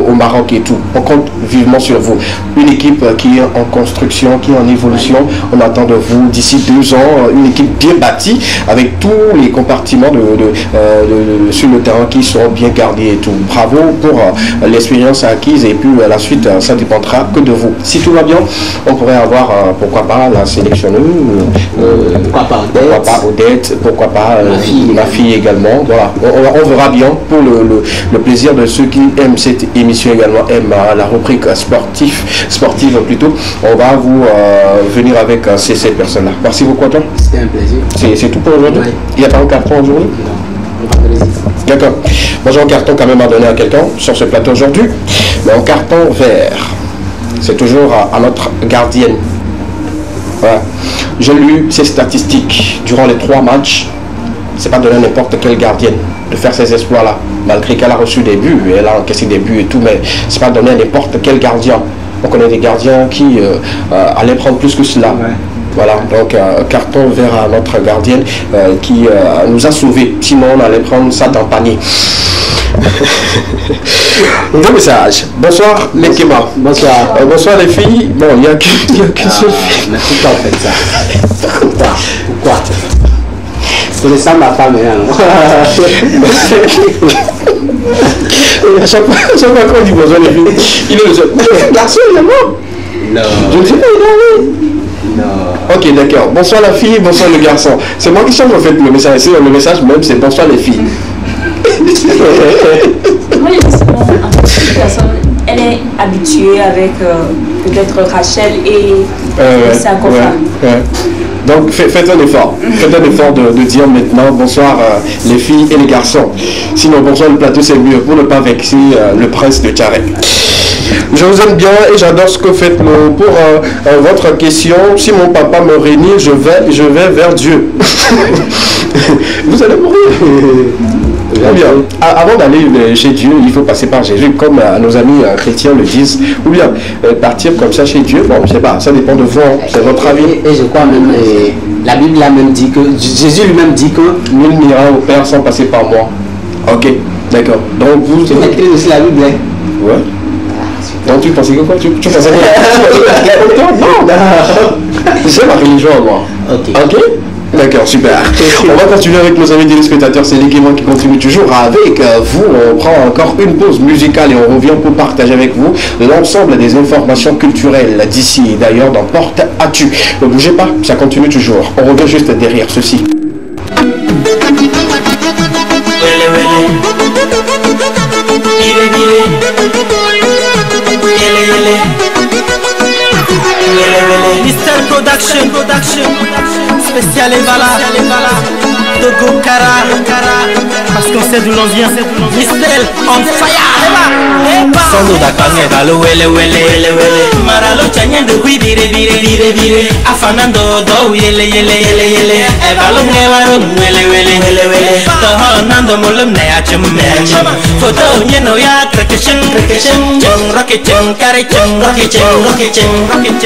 au Maroc et tout. On compte vivement sur vous. Une équipe qui est en construction, qui est en évolution. On attend de vous d'ici 2 ans une équipe bien bâtie avec tous les compartiments sur le terrain qui seront bien gardés et tout. Bravo pour l'expérience acquise et puis la suite, ça dépendra que de vous. Si tout va bien, on pourrait avoir pourquoi pas la sélectionneuse, pourquoi pas Odette, pourquoi pas ma fille également. Voilà, on verra bien pour le plaisir de ceux qui aiment cette émission également, aiment la rubrique sportive plutôt. On va vous venir avec ces personnes-là. Merci beaucoup à toi. C'était un plaisir. C'est tout pour aujourd'hui. Ouais. Il n'y a pas un carton aujourd'hui? D'accord. Moi j'ai un carton quand même à donner à quelqu'un sur ce plateau aujourd'hui, mais un carton vert. C'est toujours à notre gardienne. Voilà. J'ai lu ces statistiques durant les 3 matchs. C'est pas donné à n'importe quelle gardienne de faire ces exploits-là, malgré qu'elle a reçu des buts, et elle a encaissé des buts et tout, mais c'est pas donné à n'importe quel gardien. On connaît des gardiens qui allaient prendre plus que cela. Ouais. Voilà, donc carton vert à notre gardienne qui nous a sauvés. Sinon, on allait prendre ça dans le panier. Deux messages. Bonsoir les Kéma. Bonsoir. Bonsoir les filles. Bon, il n'y a qu'une seule fille. Mais pourquoi vous faites ça? Pourquoi? C'est le sang de ma femme maintenant. À chaque fois qu'on dit bonsoir les filles, il est le seul. Garçon, il est mort. Non. Je ne sais pas, il est mort. Non. Ok, d'accord. Bonsoir la fille, bonsoir le garçon. C'est moi qui change en fait le message. C'est le message même, c'est bonsoir les filles. Moi, justement, cette personne, elle est habituée avec peut-être Rachel et sa confrère. Donc faites un effort. Faites un effort de dire maintenant bonsoir les filles et les garçons. Sinon bonsoir le plateau c'est mieux pour ne pas vexer le prince de Tcharek. Je vous aime bien et j'adore ce que vous faites. Pour votre question, si mon papa me réunit, je vais vers Dieu. Vous allez mourir. Bien. Avant d'aller chez Dieu, il faut passer par Jésus, comme nos amis chrétiens le disent, ou bien partir comme ça chez Dieu. Bon, je sais pas, ça dépend de vous, hein. C'est votre avis. Et je crois même, la Bible a même dit que, Jésus lui-même dit que nul n'ira au Père sans passer par moi. Ok, d'accord. Donc vous... Tu maîtrises aussi la Bible, hein? Ouais. Donc tu pensais que quoi? Tu pensais que... Non, c'est ma religion, moi. Ok. D'accord, super. On va continuer avec nos amis téléspectateurs. C'est l'équipement qui continue toujours avec vous. On prend encore une pause musicale et on revient pour partager avec vous l'ensemble des informations culturelles d'ici et d'ailleurs dans Porte à Tu. Ne bougez pas, ça continue toujours. On revient juste derrière ceci. Mister Production spécial Evala Togo Kara, parce qu'on sait d'où l'on vient. Mister on fire. Sondo da kange balo wele maralo chanye de hui bire afanando do yele balo ngewaro wele to nando molum ne achum foto nyeno ya krakeshin rocket kare rocket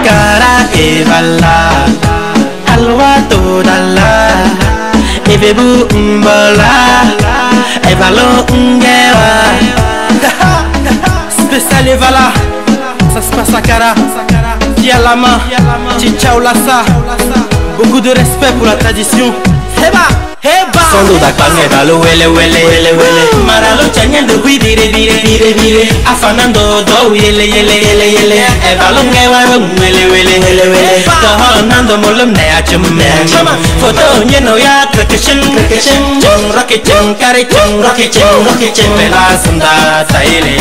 Kara Evala Alwa Todala Evebu Mbola Evalo Ngewa Spécial Evala. Ça se passe à Kara. Tia la main, Chichao Lassa. Beaucoup de respect pour la tradition. Heba Sondo da kange balo wele maralo chanye de hui bire afanando do yele balo ngewa wele to nando molum ne achum foto nyeno ya krakeshin rocket kare rocket bela sanda taile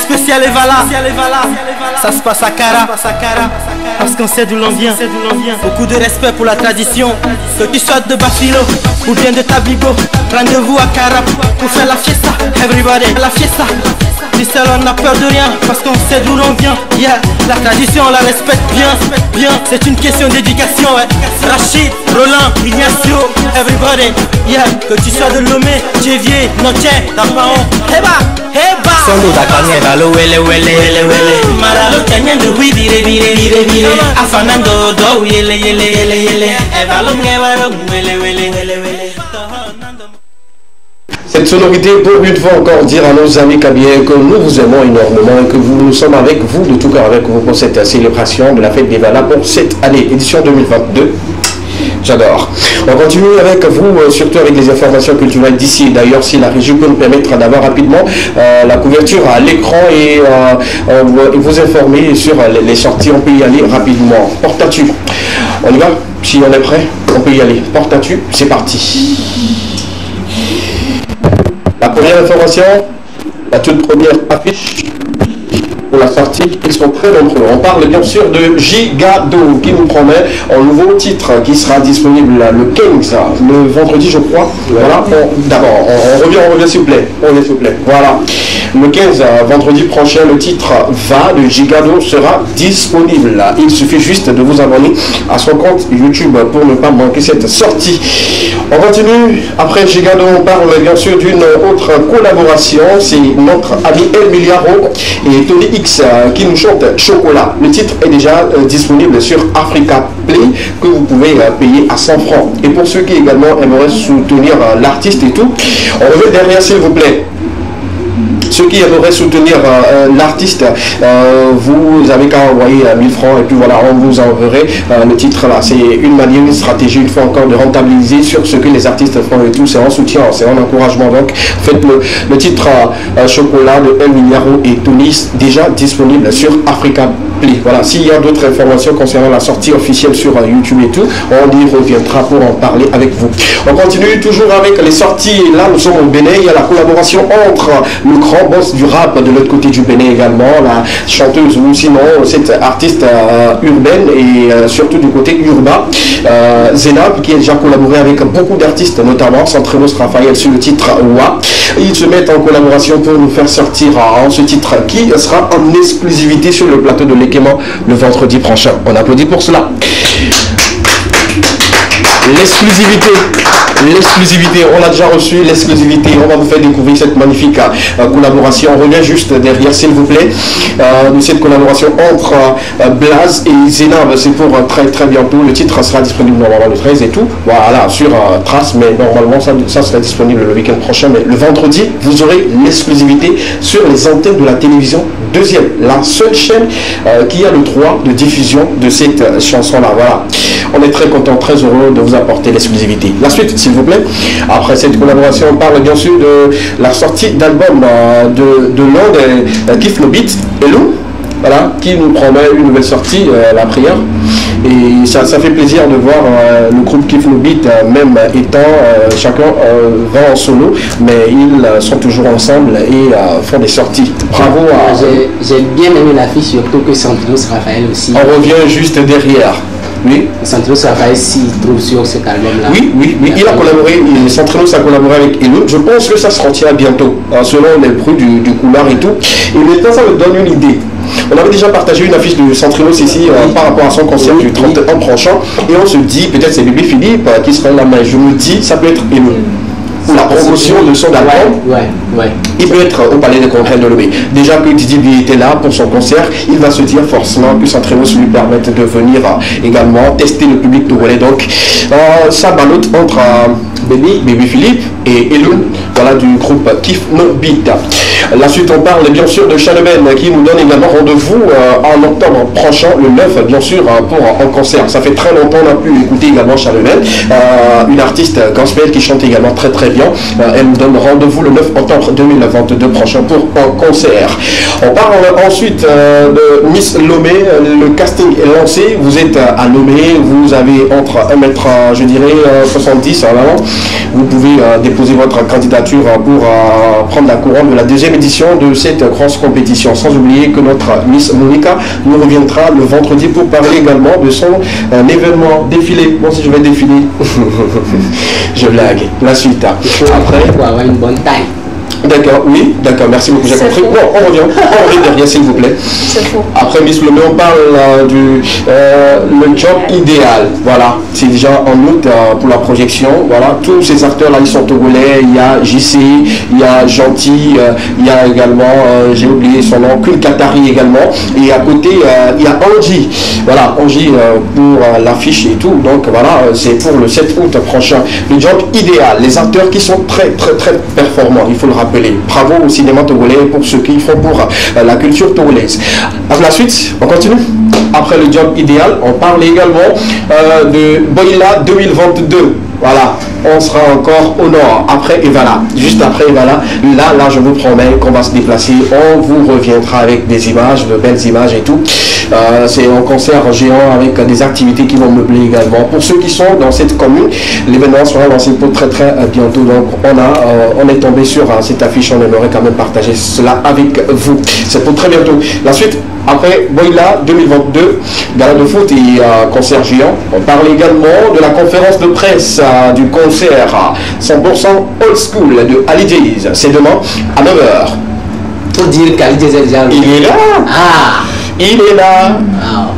Spécial Evala. Ça se passe à Kara. parce qu'on sait d'où l'on vient. Beaucoup de respect pour la tradition. Que tu sois de Bafilo ou bien de Tabigo, rendez-vous à Carap pour faire la fiesta. Everybody, la fiesta. Si seul on n'a peur de rien, parce qu'on sait d'où l'on vient. Yeah, la tradition on la respecte bien. C'est une question d'éducation. Ouais. Rachid, Roland, Ignacio, everybody. Yeah, que tu sois de Lomé, Tchévier, Noché, Dapaon. Heba, heba. Sondo da Kanye da lo wele wele. Maralo Kanye de oui vire. Afanando do yele. Eva lo ngeva lo wele. Cette sonorité pour une fois encore dire à nos amis kabyles que nous vous aimons énormément et que nous sommes avec vous de tout cœur avec vous pour cette célébration de la fête des Vala pour cette année, édition 2022. J'adore. On continue avec vous, surtout avec les informations culturelles d'ici. D'ailleurs, si la régie peut nous permettre d'avoir rapidement la couverture à l'écran et vous informer sur les sorties, on peut y aller rapidement. Porte-à-tu. On y va? Si on est prêt, on peut y aller. Porte-à-tu, c'est parti. La première information, la toute première affiche pour la sortie, ils sont très nombreux. On parle bien sûr de Gigado qui nous promet un nouveau titre qui sera disponible le 15, le vendredi je crois. Voilà, d'abord, on revient s'il vous plaît. Voilà, le 15, vendredi prochain, le titre Va de Gigado sera disponible. Il suffit juste de vous abonner à son compte YouTube pour ne pas manquer cette sortie. On continue, après Gigado, on parle bien sûr d'une autre collaboration, c'est notre ami El Miliaro et Tony X qui nous chante Chocolat. Le titre est déjà disponible sur Africa Play que vous pouvez payer à 100 francs. Et pour ceux qui également aimeraient soutenir l'artiste et tout, on revient derrière s'il vous plaît. Ceux qui aimeraient soutenir l'artiste, vous avez qu'à envoyer 1000 francs et puis voilà, on vous enverrait le titre là. C'est une manière, une stratégie une fois encore de rentabiliser sur ce que les artistes font et tout. C'est en soutien, c'est en encouragement. Donc faites le titre Chocolat de El Miliaro et Tony déjà disponible sur Africa Play. Voilà, s'il y a d'autres informations concernant la sortie officielle sur YouTube et tout, on y reviendra pour en parler avec vous. On continue toujours avec les sorties. Là, nous sommes au Bénin. Il y a la collaboration entre le grand boss du rap de l'autre côté du Bénin également, la chanteuse ou sinon cette artiste urbaine et surtout du côté urbain, Zenab, qui a déjà collaboré avec beaucoup d'artistes, notamment Centrenos Raphaël sur le titre Wa. Ils se mettent en collaboration pour nous faire sortir ce titre qui sera en exclusivité sur le plateau de l'Ekema le vendredi prochain. On applaudit pour cela. L'exclusivité, on a déjà reçu l'exclusivité, on va vous faire découvrir cette magnifique collaboration. On revient juste derrière s'il vous plaît de cette collaboration entre Blaze et Zenab. C'est pour très bientôt, le titre sera disponible normalement le 13 et tout, voilà, sur Trace, mais normalement ça sera disponible le week-end prochain, mais le vendredi vous aurez l'exclusivité sur les antennes de la télévision Deuxième, la seule chaîne qui a le droit de diffusion de cette chanson-là. Voilà. On est très content, très heureux de vous apporter l'exclusivité. La suite, s'il vous plaît. Après cette collaboration, on parle bien sûr de la sortie d'album de l'un des Kiff No Beat, Hello, voilà, qui nous promet une nouvelle sortie, la prière. Et ça fait plaisir de voir le groupe Kiff No Beat, même étant chacun va en solo, mais ils sont toujours ensemble et font des sorties. Bravo à... J'ai bien aimé l'affiche, surtout que Centrenos Raphaël aussi. On revient juste derrière. Oui. Centrenos Raphaël s'y trouve sur cet album-là. Oui, il a collaboré, Centrenos a collaboré avec Hello. Je pense que ça sortira bientôt, selon les bruits du couloir et tout. Et maintenant, ça me donne une idée. On avait déjà partagé une affiche de Centrenos ici par rapport à son concert du 31 prochain. Et on se dit, peut-être c'est Bébé Philippe qui sera là, mais je me dis, ça peut être Hello. Pour la promotion de son album, il peut être au Palais des Congrès de Lomé. Déjà que Didi B était là pour son concert, il va se dire forcément que Centrenos lui permette de venir également tester le public togolais. Donc, ça ballotte entre Bébé Philippe et Hello, voilà, du groupe Kiff No Beat. La suite, on parle bien sûr de Chaleben qui nous donne également rendez-vous en octobre prochain, le 9 bien sûr, pour un concert. Ça fait très longtemps qu'on a pu écouter également Chaleben, une artiste gospel qui chante également très bien. Elle nous donne rendez-vous le 9 octobre 2022 prochain pour un concert. On parle ensuite de Miss Lomé. Le casting est lancé. Vous êtes à Lomé, vous avez entre 1 m, je dirais 70 en avant, vous pouvez déposer votre candidature pour prendre la couronne de la deuxième édition de cette grosse compétition. Sans oublier que notre Miss Monica nous reviendra le vendredi pour parler également de son événement défilé. Bon, si je vais défiler, je blague. La suite. Après, pour avoir une bonne taille. D'accord, oui, d'accord, merci beaucoup, j'ai compris. Bon, on revient derrière, s'il vous plaît. C'est faux. Après, Miss Lomé, on parle le job idéal. Voilà, c'est déjà en août pour la projection. Voilà, tous ces acteurs-là, ils sont togolais. Il y a JC, il y a Gentil, il y a également, j'ai oublié son nom, Kul Katari également. Et à côté, il y a Angie. Voilà, Angie pour l'affiche et tout. Donc voilà, c'est pour le 7 août prochain. Le job idéal, les acteurs qui sont très performants, il faut le rappeler. Bravo au cinéma togolais pour ce qu'ils font pour la culture togolaise. Par la suite, on continue. Après le job idéal, on parle également de Boïla 2022. Voilà, on sera encore au nord, après Evala. Juste après Evala, là, je vous promets qu'on va se déplacer. On vous reviendra avec des images, de belles images et tout. C'est un concert géant avec des activités qui vont meubler également. Pour ceux qui sont dans cette commune, l'événement sera lancé pour très bientôt. Donc on est tombé sur cette affiche, on aimerait quand même partager cela avec vous. C'est pour très bientôt. La suite, après Boïla 2022, gala de foot et concert géant. On parle également de la conférence de presse du concert 100% old school de Ali Jayz. C'est demain à 9h. Faut dire qu'Ali Jayz est déjà... Il est là. Ah. Il est là,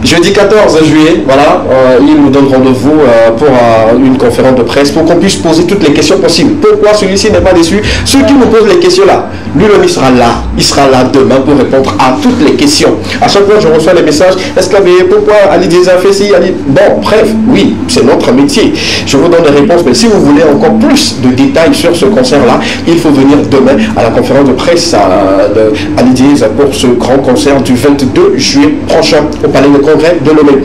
jeudi 14 juillet, voilà, il nous donne rendez-vous pour une conférence de presse pour qu'on puisse poser toutes les questions possibles. Pourquoi celui-ci n'est pas déçu? Ceux qui nous posent les questions là, lui-même il sera là demain pour répondre à toutes les questions. À chaque fois je reçois les messages, est-ce qu'il y avait pourquoi Ali Jayz a fait ci, bon, bref, oui, c'est notre métier. Je vous donne des réponses, mais si vous voulez encore plus de détails sur ce concert-là, il faut venir demain à la conférence de presse de Ali Jayz pour ce grand concert du 22 juillet prochain au Palais de Congrès de Lomé.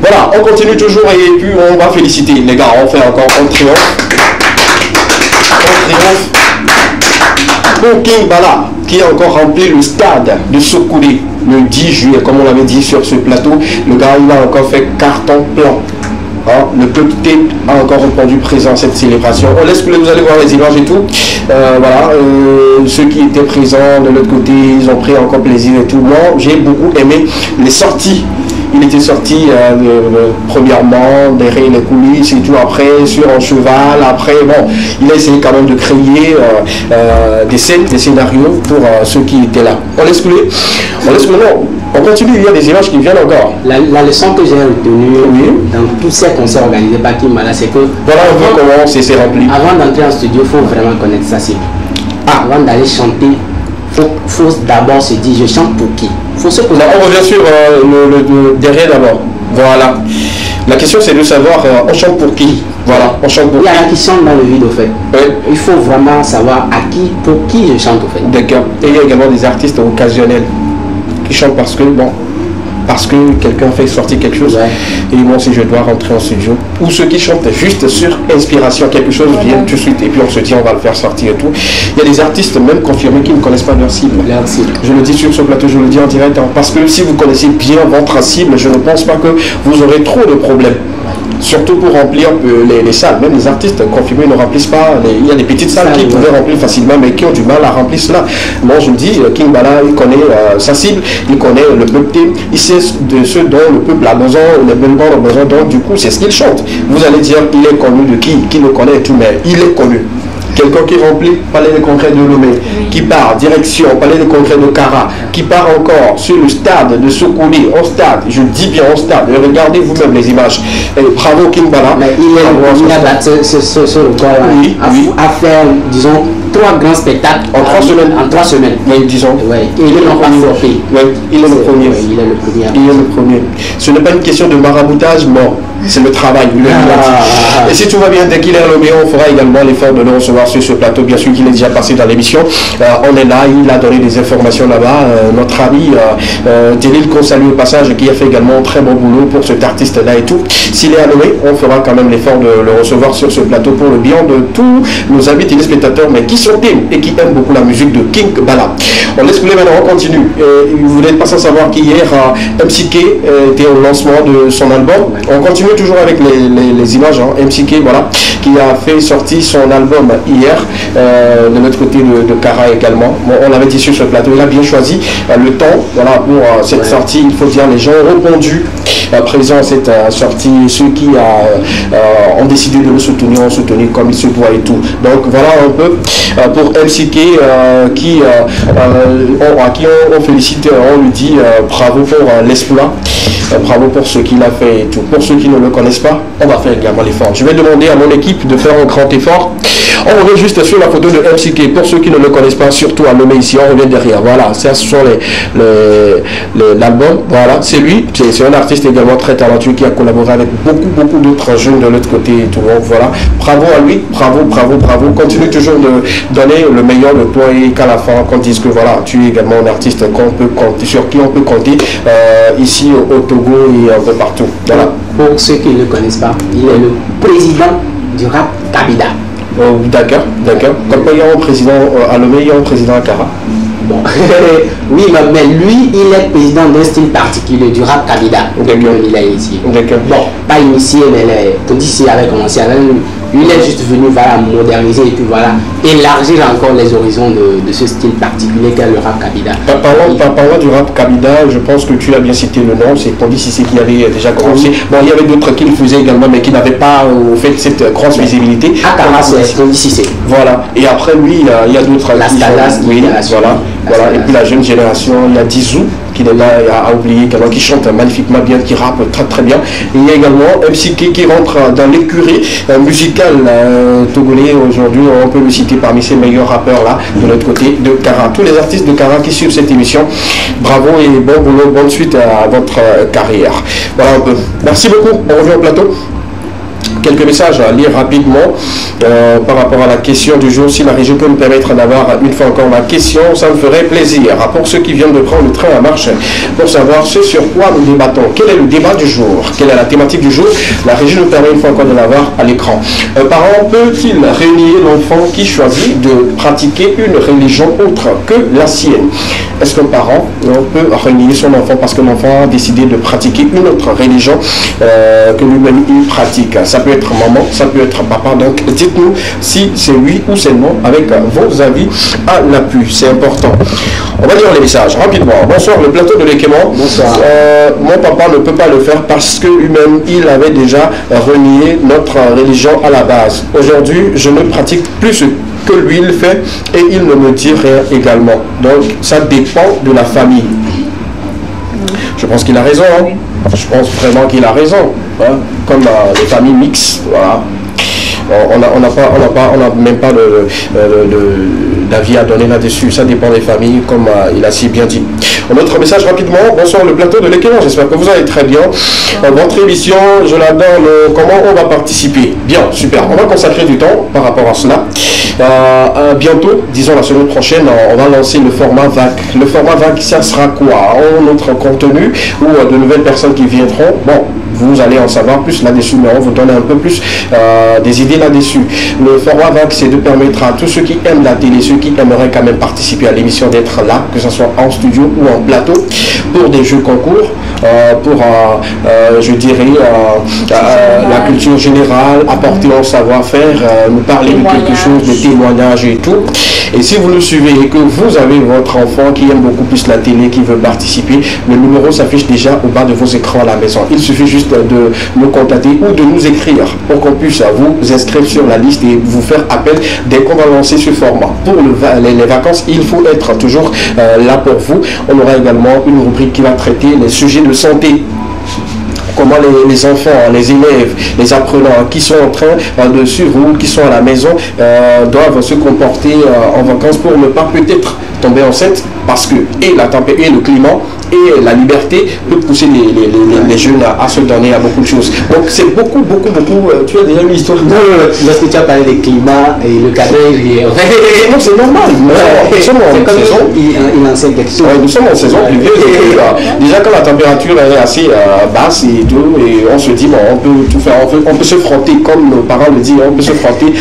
Voilà, on continue toujours et puis on va féliciter les gars, on fait encore un triomphe. Pour King Bala qui a encore rempli le stade de Sokoulé le 10 juillet, comme on l'avait dit sur ce plateau. Le gars il a encore fait carton plein. Le peuple a encore répondu présent à cette célébration. On laisse que vous allez voir les images et tout. Voilà, ceux qui étaient présents de l'autre côté, ils ont pris encore plaisir et tout. Moi, j'ai beaucoup aimé les sorties. Il était sorti premièrement derrière les coulisses et tout, après sur un cheval, après bon, il a essayé quand même de créer des scènes, des scénarios pour ceux qui étaient là. On laisse couler. Non. On continue, il y a des images qui viennent encore. La leçon que j'ai retenue dans tous ces concerts organisés par King Bala, c'est que... Voilà un peu comment c'est rempli. Avant d'entrer en studio, il faut vraiment connaître sa cible. Avant d'aller chanter, il faut d'abord se dire, je chante pour qui? Faut se poser. On revient sur le derrière d'abord. Voilà. La question c'est de savoir, on chante pour qui? Voilà, on chante pour qui? Il y en a qui chantent dans le vide au fait. Oui. Il faut vraiment savoir pour qui je chante au fait. D'accord. Et il y a également des artistes occasionnels qui chantent parce que quelqu'un fait sortir quelque chose et moi si je dois rentrer en studio, ou ceux qui chantent juste sur inspiration, quelque chose vient tout de suite et puis on se dit on va le faire sortir et tout. Il y a des artistes même confirmés qui ne connaissent pas leur cible. Je le dis sur ce plateau, je le dis en direct, parce que si vous connaissez bien votre cible, je ne pense pas que vous aurez trop de problèmes. Surtout pour remplir les salles. Même les artistes confirmés ne remplissent pas. Il y a des petites salles qui pouvaient remplir facilement, mais qui ont du mal à remplir cela. Moi, je me dis, King Bala, il connaît sa cible, il connaît le peuple, il sait de ce dont le peuple a besoin, les besoins ont besoin, donc du coup, c'est ce qu'il chante. Vous allez dire, il est connu de qui le connaît et tout, mais il est connu. Quelqu'un qui remplit Palais des Congrès de Lomé, qui part direction Palais des Congrès de Kara, qui part encore sur le stade de Sokoulé, au stade, je dis bien au stade, regardez vous-même les images. Et bravo King Bala. Mais il a battu ce record à faire, disons, 3 grands spectacles en 3 semaines. En 3 semaines. Oui, disons. Ouais. Et il est le premier. Il est le premier. Il est le premier. Il est le premier. Ce n'est pas une question de maraboutage, non. C'est le travail. Et si tout va bien, dès qu'il est Lomé, on fera également l'effort de le recevoir sur ce plateau. Bien sûr qu'il est déjà passé dans l'émission. On est là, il a donné des informations là-bas. Notre ami Djelil, qu'on salue au passage, qui a fait également un très bon boulot pour cet artiste-là et tout. S'il est à Lomé, on fera quand même l'effort de le recevoir sur ce plateau pour le bien de tous nos amis téléspectateurs, mais qui sont et qui aiment beaucoup la musique de King Bala. On laisse couler maintenant, on continue. Vous n'êtes pas sans savoir qu'hier, MCK était au lancement de son album. On continue toujours avec les images. MCK, voilà, qui a fait sortir son album hier, de l'autre côté de Kara également. Bon, on l'avait dit sur ce plateau, il a bien choisi le temps, voilà, pour cette sortie. Il faut dire, les gens ont répondu présent à cette sortie. Ceux qui ont décidé de le soutenir ont soutenu comme il se doit et tout. Donc voilà un peu pour MCK à qui on félicite, on lui dit bravo pour l'exploit, bravo pour ce qu'il a fait et tout. Pour ceux qui ne le connaissent pas, on va faire également l'effort. Je vais demander à mon équipe de faire un grand effort. On revient juste sur la photo de MCK. Pour ceux qui ne le connaissent pas, surtout à nommer ici, on revient derrière. Voilà, ça, ce sont l'album. Voilà, c'est lui. C'est un artiste également très talentueux qui a collaboré avec beaucoup d'autres jeunes de l'autre côté et tout. Donc voilà, bravo à lui, bravo. Continue toujours de donner le meilleur de toi et qu'à la fin, qu'on dise que voilà, tu es également un artiste qu'on peut compter, sur qui on peut compter ici au Togo et un peu partout. Voilà. Pour ceux qui ne le connaissent pas, il est le président du rap Kabida. D'accord. Comme il y a un président à Lomé, il y a un président à Kara. Bon. Oui, mais lui, il est président d'un style particulier du rap Kabida. Il est ici. Bon, pas initié, mais comme ici avait commencé avec lui. Il est juste venu moderniser et puis voilà, élargir encore les horizons de ce style particulier qu'est le rap Kabida. Parlant du rap Kabida, je pense que tu as bien cité le nom, c'est Tondi Cissé qui avait déjà commencé. Bon, il y avait d'autres qui le faisaient également, mais qui n'avaient pas fait cette grosse visibilité. Akara, c'est Tondi Cissé. Voilà, et après lui, il y a d'autres. La Stalas, oui, voilà. Et puis la jeune génération, il y a Dizou qui est là à oublier, qui chante magnifiquement bien, qui rappe très bien. Et il y a également MCK qui rentre dans l'écurie musicale togolais aujourd'hui. On peut le citer parmi ces meilleurs rappeurs là de l'autre côté de Kara. Tous les artistes de Kara qui suivent cette émission, bravo et bon boulot, bonne suite à votre carrière. Voilà un peu. Merci beaucoup. On revient au plateau. Quelques messages à lire rapidement par rapport à la question du jour. Si la régie peut me permettre d'avoir une fois encore la question, ça me ferait plaisir. Pour ceux qui viennent de prendre le train à marche, pour savoir ce sur quoi nous débattons. Quel est le débat du jour? Quelle est la thématique du jour? La régie nous permet une fois encore de l'avoir à l'écran. Un parent peut-il réunir l'enfant qui choisit de pratiquer une religion autre que la sienne? Est-ce qu'un parent peut réunir son enfant parce que l'enfant a décidé de pratiquer une autre religion que lui-même il pratique? Ça peut être maman, ça peut être papa. Donc dites-nous si c'est oui ou c'est non avec vos avis à l'appui. C'est important. On va lire les messages rapidement. Bonsoir, le plateau de l'Équément. Bonsoir. Mon papa ne peut pas le faire parce que lui-même il avait déjà renié notre religion à la base. Aujourd'hui, je ne pratique plus ce que lui il fait et il ne me dit rien également. Donc ça dépend de la famille. Je pense qu'il a raison. Je pense vraiment qu'il a raison. Comme les familles mixtes, voilà. On n'a même pas d'avis à donner là-dessus. Ça dépend des familles, comme il a si bien dit. Un autre message rapidement. Bonsoir, le plateau de l'Équément. J'espère que vous allez très bien. Votre émission, je l'adore. Comment on va participer? Bien, super. On va consacrer du temps par rapport à cela. Bientôt, disons la semaine prochaine, on va lancer le format VAC. Le format VAC, ça sera quoi? Notre contenu ou de nouvelles personnes qui viendront. Bon, vous allez en savoir plus là-dessus, mais on vous donne un peu plus des idées là-dessus. Le format VAC, c'est de permettre à tous ceux qui aiment la télé, ceux qui aimeraient quand même participer à l'émission, d'être là, que ce soit en studio ou en plateau, pour des jeux concours, pour, je dirais, la culture générale, apporter un savoir-faire, nous parler de quelque chose, de témoignages et tout. Et si vous nous suivez et que vous avez votre enfant qui aime beaucoup plus la télé, qui veut participer, le numéro s'affiche déjà au bas de vos écrans à la maison. Il suffit juste de nous contacter ou de nous écrire pour qu'on puisse vous inscrire sur la liste et vous faire appel dès qu'on va lancer ce format. Pour les vacances, il faut être toujours là pour vous. On aura également une rubrique qui va traiter les sujets de santé. Comment les enfants, les élèves, les apprenants qui sont en train de suivre ou qui sont à la maison doivent se comporter en vacances pour ne pas peut-être tomber enceinte parce que et la température, et le climat et la liberté peut pousser les jeunes à se donner à beaucoup de choses. Donc c'est beaucoup. Tu as déjà une histoire. Non, lorsque tu as parlé des climats et le cadre, non, c'est normal. Nous sommes en saison. Il enseigne quelque chose. Nous sommes en saison pluvieuse. Déjà quand la température est assez basse et tout, et on se dit bon, on peut tout faire, on peut se frotter comme nos parents le disent, on peut se frotter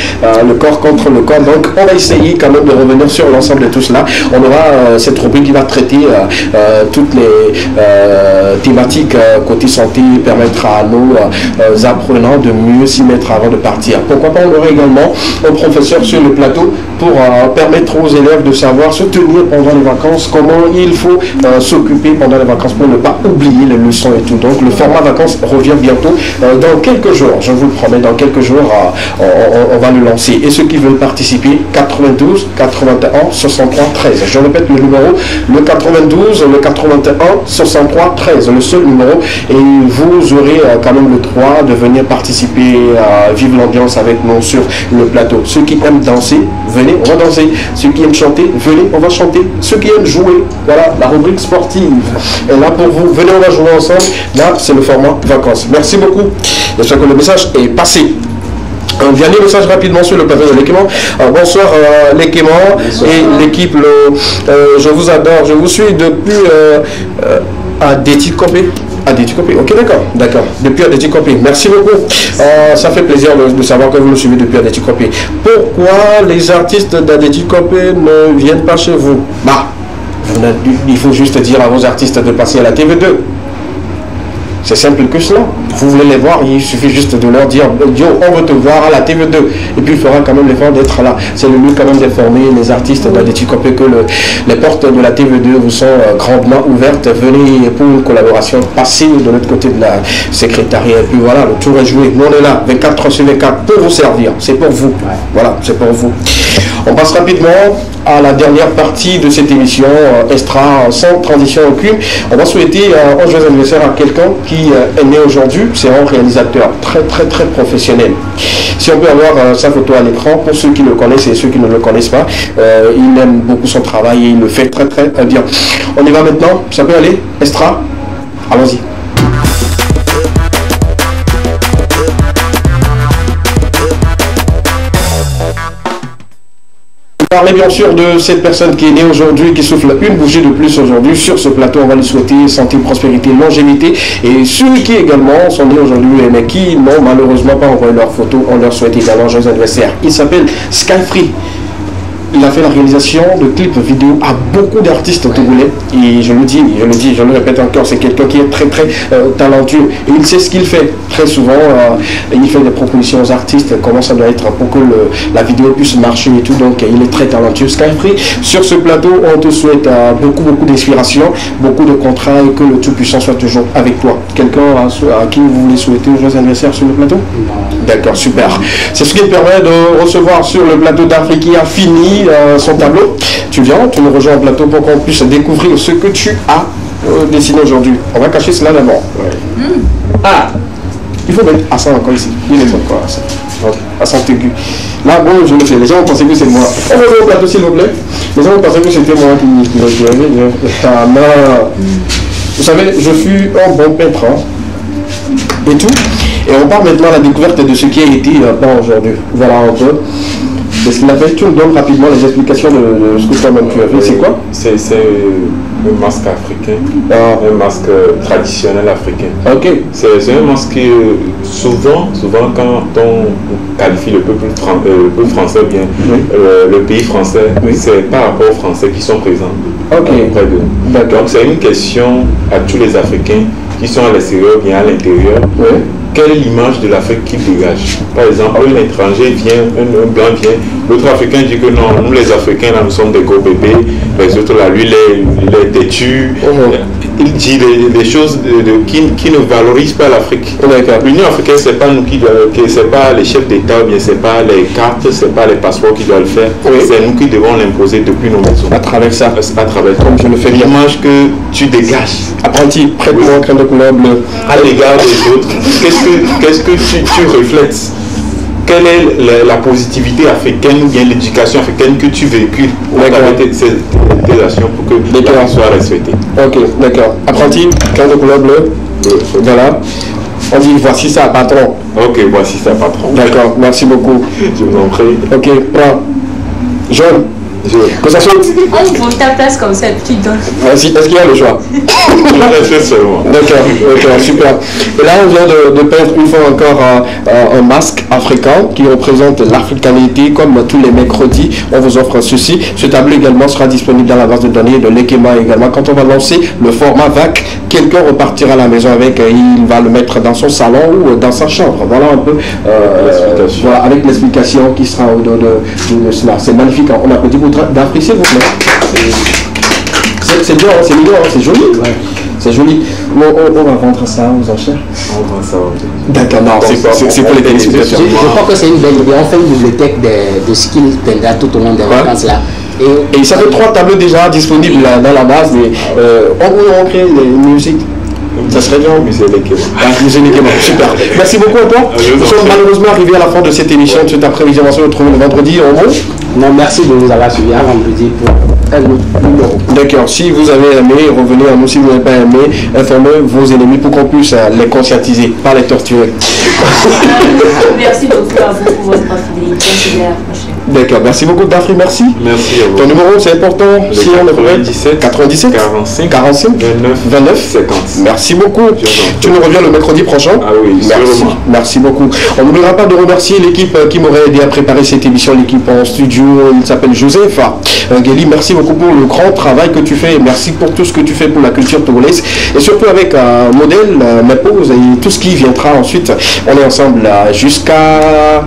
le corps contre le corps. Donc on va essayer quand même de revenir sur l'ensemble de tout cela. On aura cette rubrique qui va traiter toutes les thématiques côté santé, permettre à nos apprenants de mieux s'y mettre avant de partir. Pourquoi pas, on aura également un professeur sur le plateau pour permettre aux élèves de savoir se tenir pendant les vacances, comment il faut s'occuper pendant les vacances pour ne pas oublier les leçons et tout. Donc le format vacances revient bientôt, dans quelques jours, je vous le promets, dans quelques jours on va le lancer. Et ceux qui veulent participer, 92 81 63 13. Je répète le numéro, le 92, le 81 63 13, le seul numéro, et vous aurez quand même le droit de venir participer à vivre l'ambiance avec nous sur le plateau. Ceux qui aiment danser, venez, on va danser. Ceux qui aiment chanter, venez, on va chanter. Ceux qui aiment jouer, voilà, la rubrique sportive est là pour vous. Venez, on va jouer ensemble. Là, c'est le format vacances. Merci beaucoup. J'espère que le message est passé. Un dernier message rapidement sur le plateau de l'Équément. Bonsoir l'Équément et l'équipe. Je vous adore. Je vous suis depuis Adéti Copé. Ok, d'accord. Depuis Adéti Copé. Merci beaucoup. Ça fait plaisir de savoir que vous nous suivez depuis Adéti Copé. Pourquoi les artistes d'Adéti Copé ne viennent pas chez vous? Il faut juste dire à vos artistes de passer à la TV2. C'est simple que cela. Vous voulez les voir, il suffit juste de leur dire Yo, on veut te voir à la TV2. Et puis il fera quand même l'effort d'être là. C'est le mieux quand même d'informer les artistes d'Adéti Copé que les portes de la TV2 vous sont grandement ouvertes. Venez pour une collaboration, passez de l'autre côté de la secrétariat. Et puis voilà, le tour est joué. Nous on est là, 24/24 pour vous servir. C'est pour vous. Voilà, c'est pour vous. On passe rapidement à la dernière partie de cette émission extra, sans transition aucune. On va souhaiter un joyeux anniversaire à quelqu'un qui est né aujourd'hui. C'est un réalisateur très professionnel. Si on peut avoir sa photo à l'écran, pour ceux qui le connaissent et ceux qui ne le connaissent pas, il aime beaucoup son travail et il le fait très bien. On y va maintenant, ça peut aller, extra, allons-y. Parler bien sûr de cette personne qui est née aujourd'hui, qui souffle une bougie de plus aujourd'hui sur ce plateau. On va lui souhaiter santé, prospérité, longévité. Et ceux qui également sont nés aujourd'hui mais qui n'ont malheureusement pas envoyé leurs photos, on leur souhaite également un joyeux anniversaire. Il s'appelle Skyfree. Il a fait la réalisation de clips vidéo à beaucoup d'artistes togolais. Et je le répète encore, c'est quelqu'un qui est très talentueux. Et il sait ce qu'il fait. Très souvent, il fait des propositions aux artistes, comment ça doit être pour que la vidéo puisse marcher et tout. Donc il est très talentueux. Skyfree, sur ce plateau, on te souhaite beaucoup d'inspiration, beaucoup de contrats et que le Tout-Puissant soit toujours avec toi. Quelqu'un à qui vous voulez souhaiter un joyeux anniversaire sur le plateau? D'accord, super. C'est ce qui me permet de recevoir sur le plateau d'Afrique qui a fini son tableau. Tu viens, tu nous rejoins au plateau pour qu'on puisse découvrir ce que tu as dessiné aujourd'hui. On va cacher cela d'abord. Il faut mettre accent encore ici. Il est encore accent. Accent aigu. Là, bon, je le fais. Les gens vont penser que c'est moi. On va au plateau, s'il vous plaît. Les gens vont penser que c'était moi qui l'ai joué. Vous savez, je suis un bon peintre. Et tout. Et on part maintenant à la découverte de ce qui a été peint aujourd'hui. Voilà un peu. C'est ce qu'il appelle, tu me donnes rapidement les explications de ce que toi-même tu as fait. C'est quoi? C'est un masque africain, un masque traditionnel africain. Ok. C'est un masque qui, souvent quand on qualifie le peuple français bien, le pays français, c'est par rapport aux Français qui sont présents auprès de nous. Donc c'est une question à tous les Africains qui sont à l'extérieur bien à l'intérieur. Quelle est l'image de l'Afrique qu'il dégage? Par exemple, un étranger vient, un blanc vient, l'autre Africain dit que non, nous les Africains, là, nous sommes des gros bébés, les autres, là, lui, il est têtu. Il dit des choses qui ne valorisent pas l'Afrique. L'Union africaine, c'est pas nous c'est pas les chefs d'État, bien c'est pas les cartes, c'est pas les passeports qui doivent le faire. C'est nous qui devons l'imposer depuis nos maisons. À travers ça. À travers comme je le fais bien. L'image que tu dégages. Apprenti, prête-moi crème de couleur bleue. À l'égard des autres, qu'est-ce que tu reflètes? quelle est la positivité africaine ou bien l'éducation africaine que tu véhicules avec tes actions pour que les gens soient respectés. Ok, d'accord. Apprenti, 15 de couleur bleue. Voilà. On dit voici ça, patron. Ok, voici ça, patron. D'accord, merci beaucoup. Je vous en prie. Ok, prends. Jaune. Que ça saute. On prend ta place comme ça, tu donnes. Est-ce qu'il y a le choix? D'accord, super. Et là, on vient de peindre une fois encore un masque africain qui représente l'africanité. Comme tous les mercredis, on vous offre ceci. Ce tableau également sera disponible dans la base de données de l'Ekema également. Quand on va lancer le format VAC, quelqu'un repartira à la maison avec, il va le mettre dans son salon ou dans sa chambre. Voilà un peu, voilà, avec l'explication qui sera au dos de cela. C'est magnifique, on applaudit pour d'apprécier vous plaît. C'est bien, c'est mignon, c'est joli. Ouais. C'est joli. On va vendre ça aux enchères. On vend ça. D'accord, non, c'est pour les téléspectateurs. Je crois que c'est une belle idée. On fait une bibliothèque de ce qu'il tendra tout au long des vacances là. Et ça fait 3 tableaux déjà disponibles là, dans la base. Mais on crée les musiques. Ça serait bien. Musée Lekema. Musée Lekema, super. Merci beaucoup à toi. Nous sommes malheureusement arrivés à la fin de cette émission de cet après-midi. On va se retrouver le vendredi en haut. Non, merci de nous avoir suivis à vendredi pour un autre numéro. D'accord, si vous avez aimé, revenez à nous. Si vous n'avez pas aimé, informez vos ennemis pour qu'on puisse les conscientiser, pas les torturer. Merci beaucoup à vous pour votre fidélité. D'accord, merci beaucoup Dafri, merci. Merci à vous. Ton numéro c'est important. Si on est 97 45 29 50. Merci beaucoup. Tu nous reviens le mercredi prochain. Ah oui, merci. Merci beaucoup. On n'oubliera pas de remercier l'équipe qui m'aurait aidé à préparer cette émission, l'équipe en studio. Il s'appelle Joseph Ngeli. Merci beaucoup pour le grand travail que tu fais. Merci pour tout ce que tu fais pour la culture togolaise. Et surtout avec un modèle, mes pauses et tout ce qui viendra ensuite. On est ensemble jusqu'à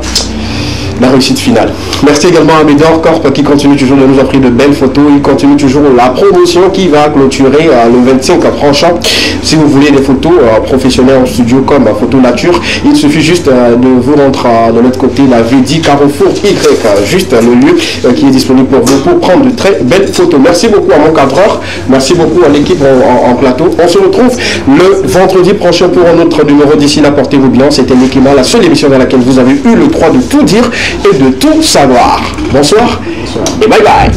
la réussite finale. Merci également à Médor Corp qui continue toujours de nous offrir de belles photos. Il continue toujours la promotion qui va clôturer le 25 franchement. Si vous voulez des photos professionnelles en studio comme photo nature, il suffit juste de vous rendre de l'autre côté la V10 Carrefour Y, juste le lieu qui est disponible pour vous pour prendre de très belles photos. Merci beaucoup à mon cadreur. Merci beaucoup à l'équipe en plateau. On se retrouve le vendredi prochain pour un autre numéro. D'ici là, portez-vous bien. C'était Lekema, la seule émission dans laquelle vous avez eu le droit de tout dire et de tout savoir. Bonsoir et bye bye.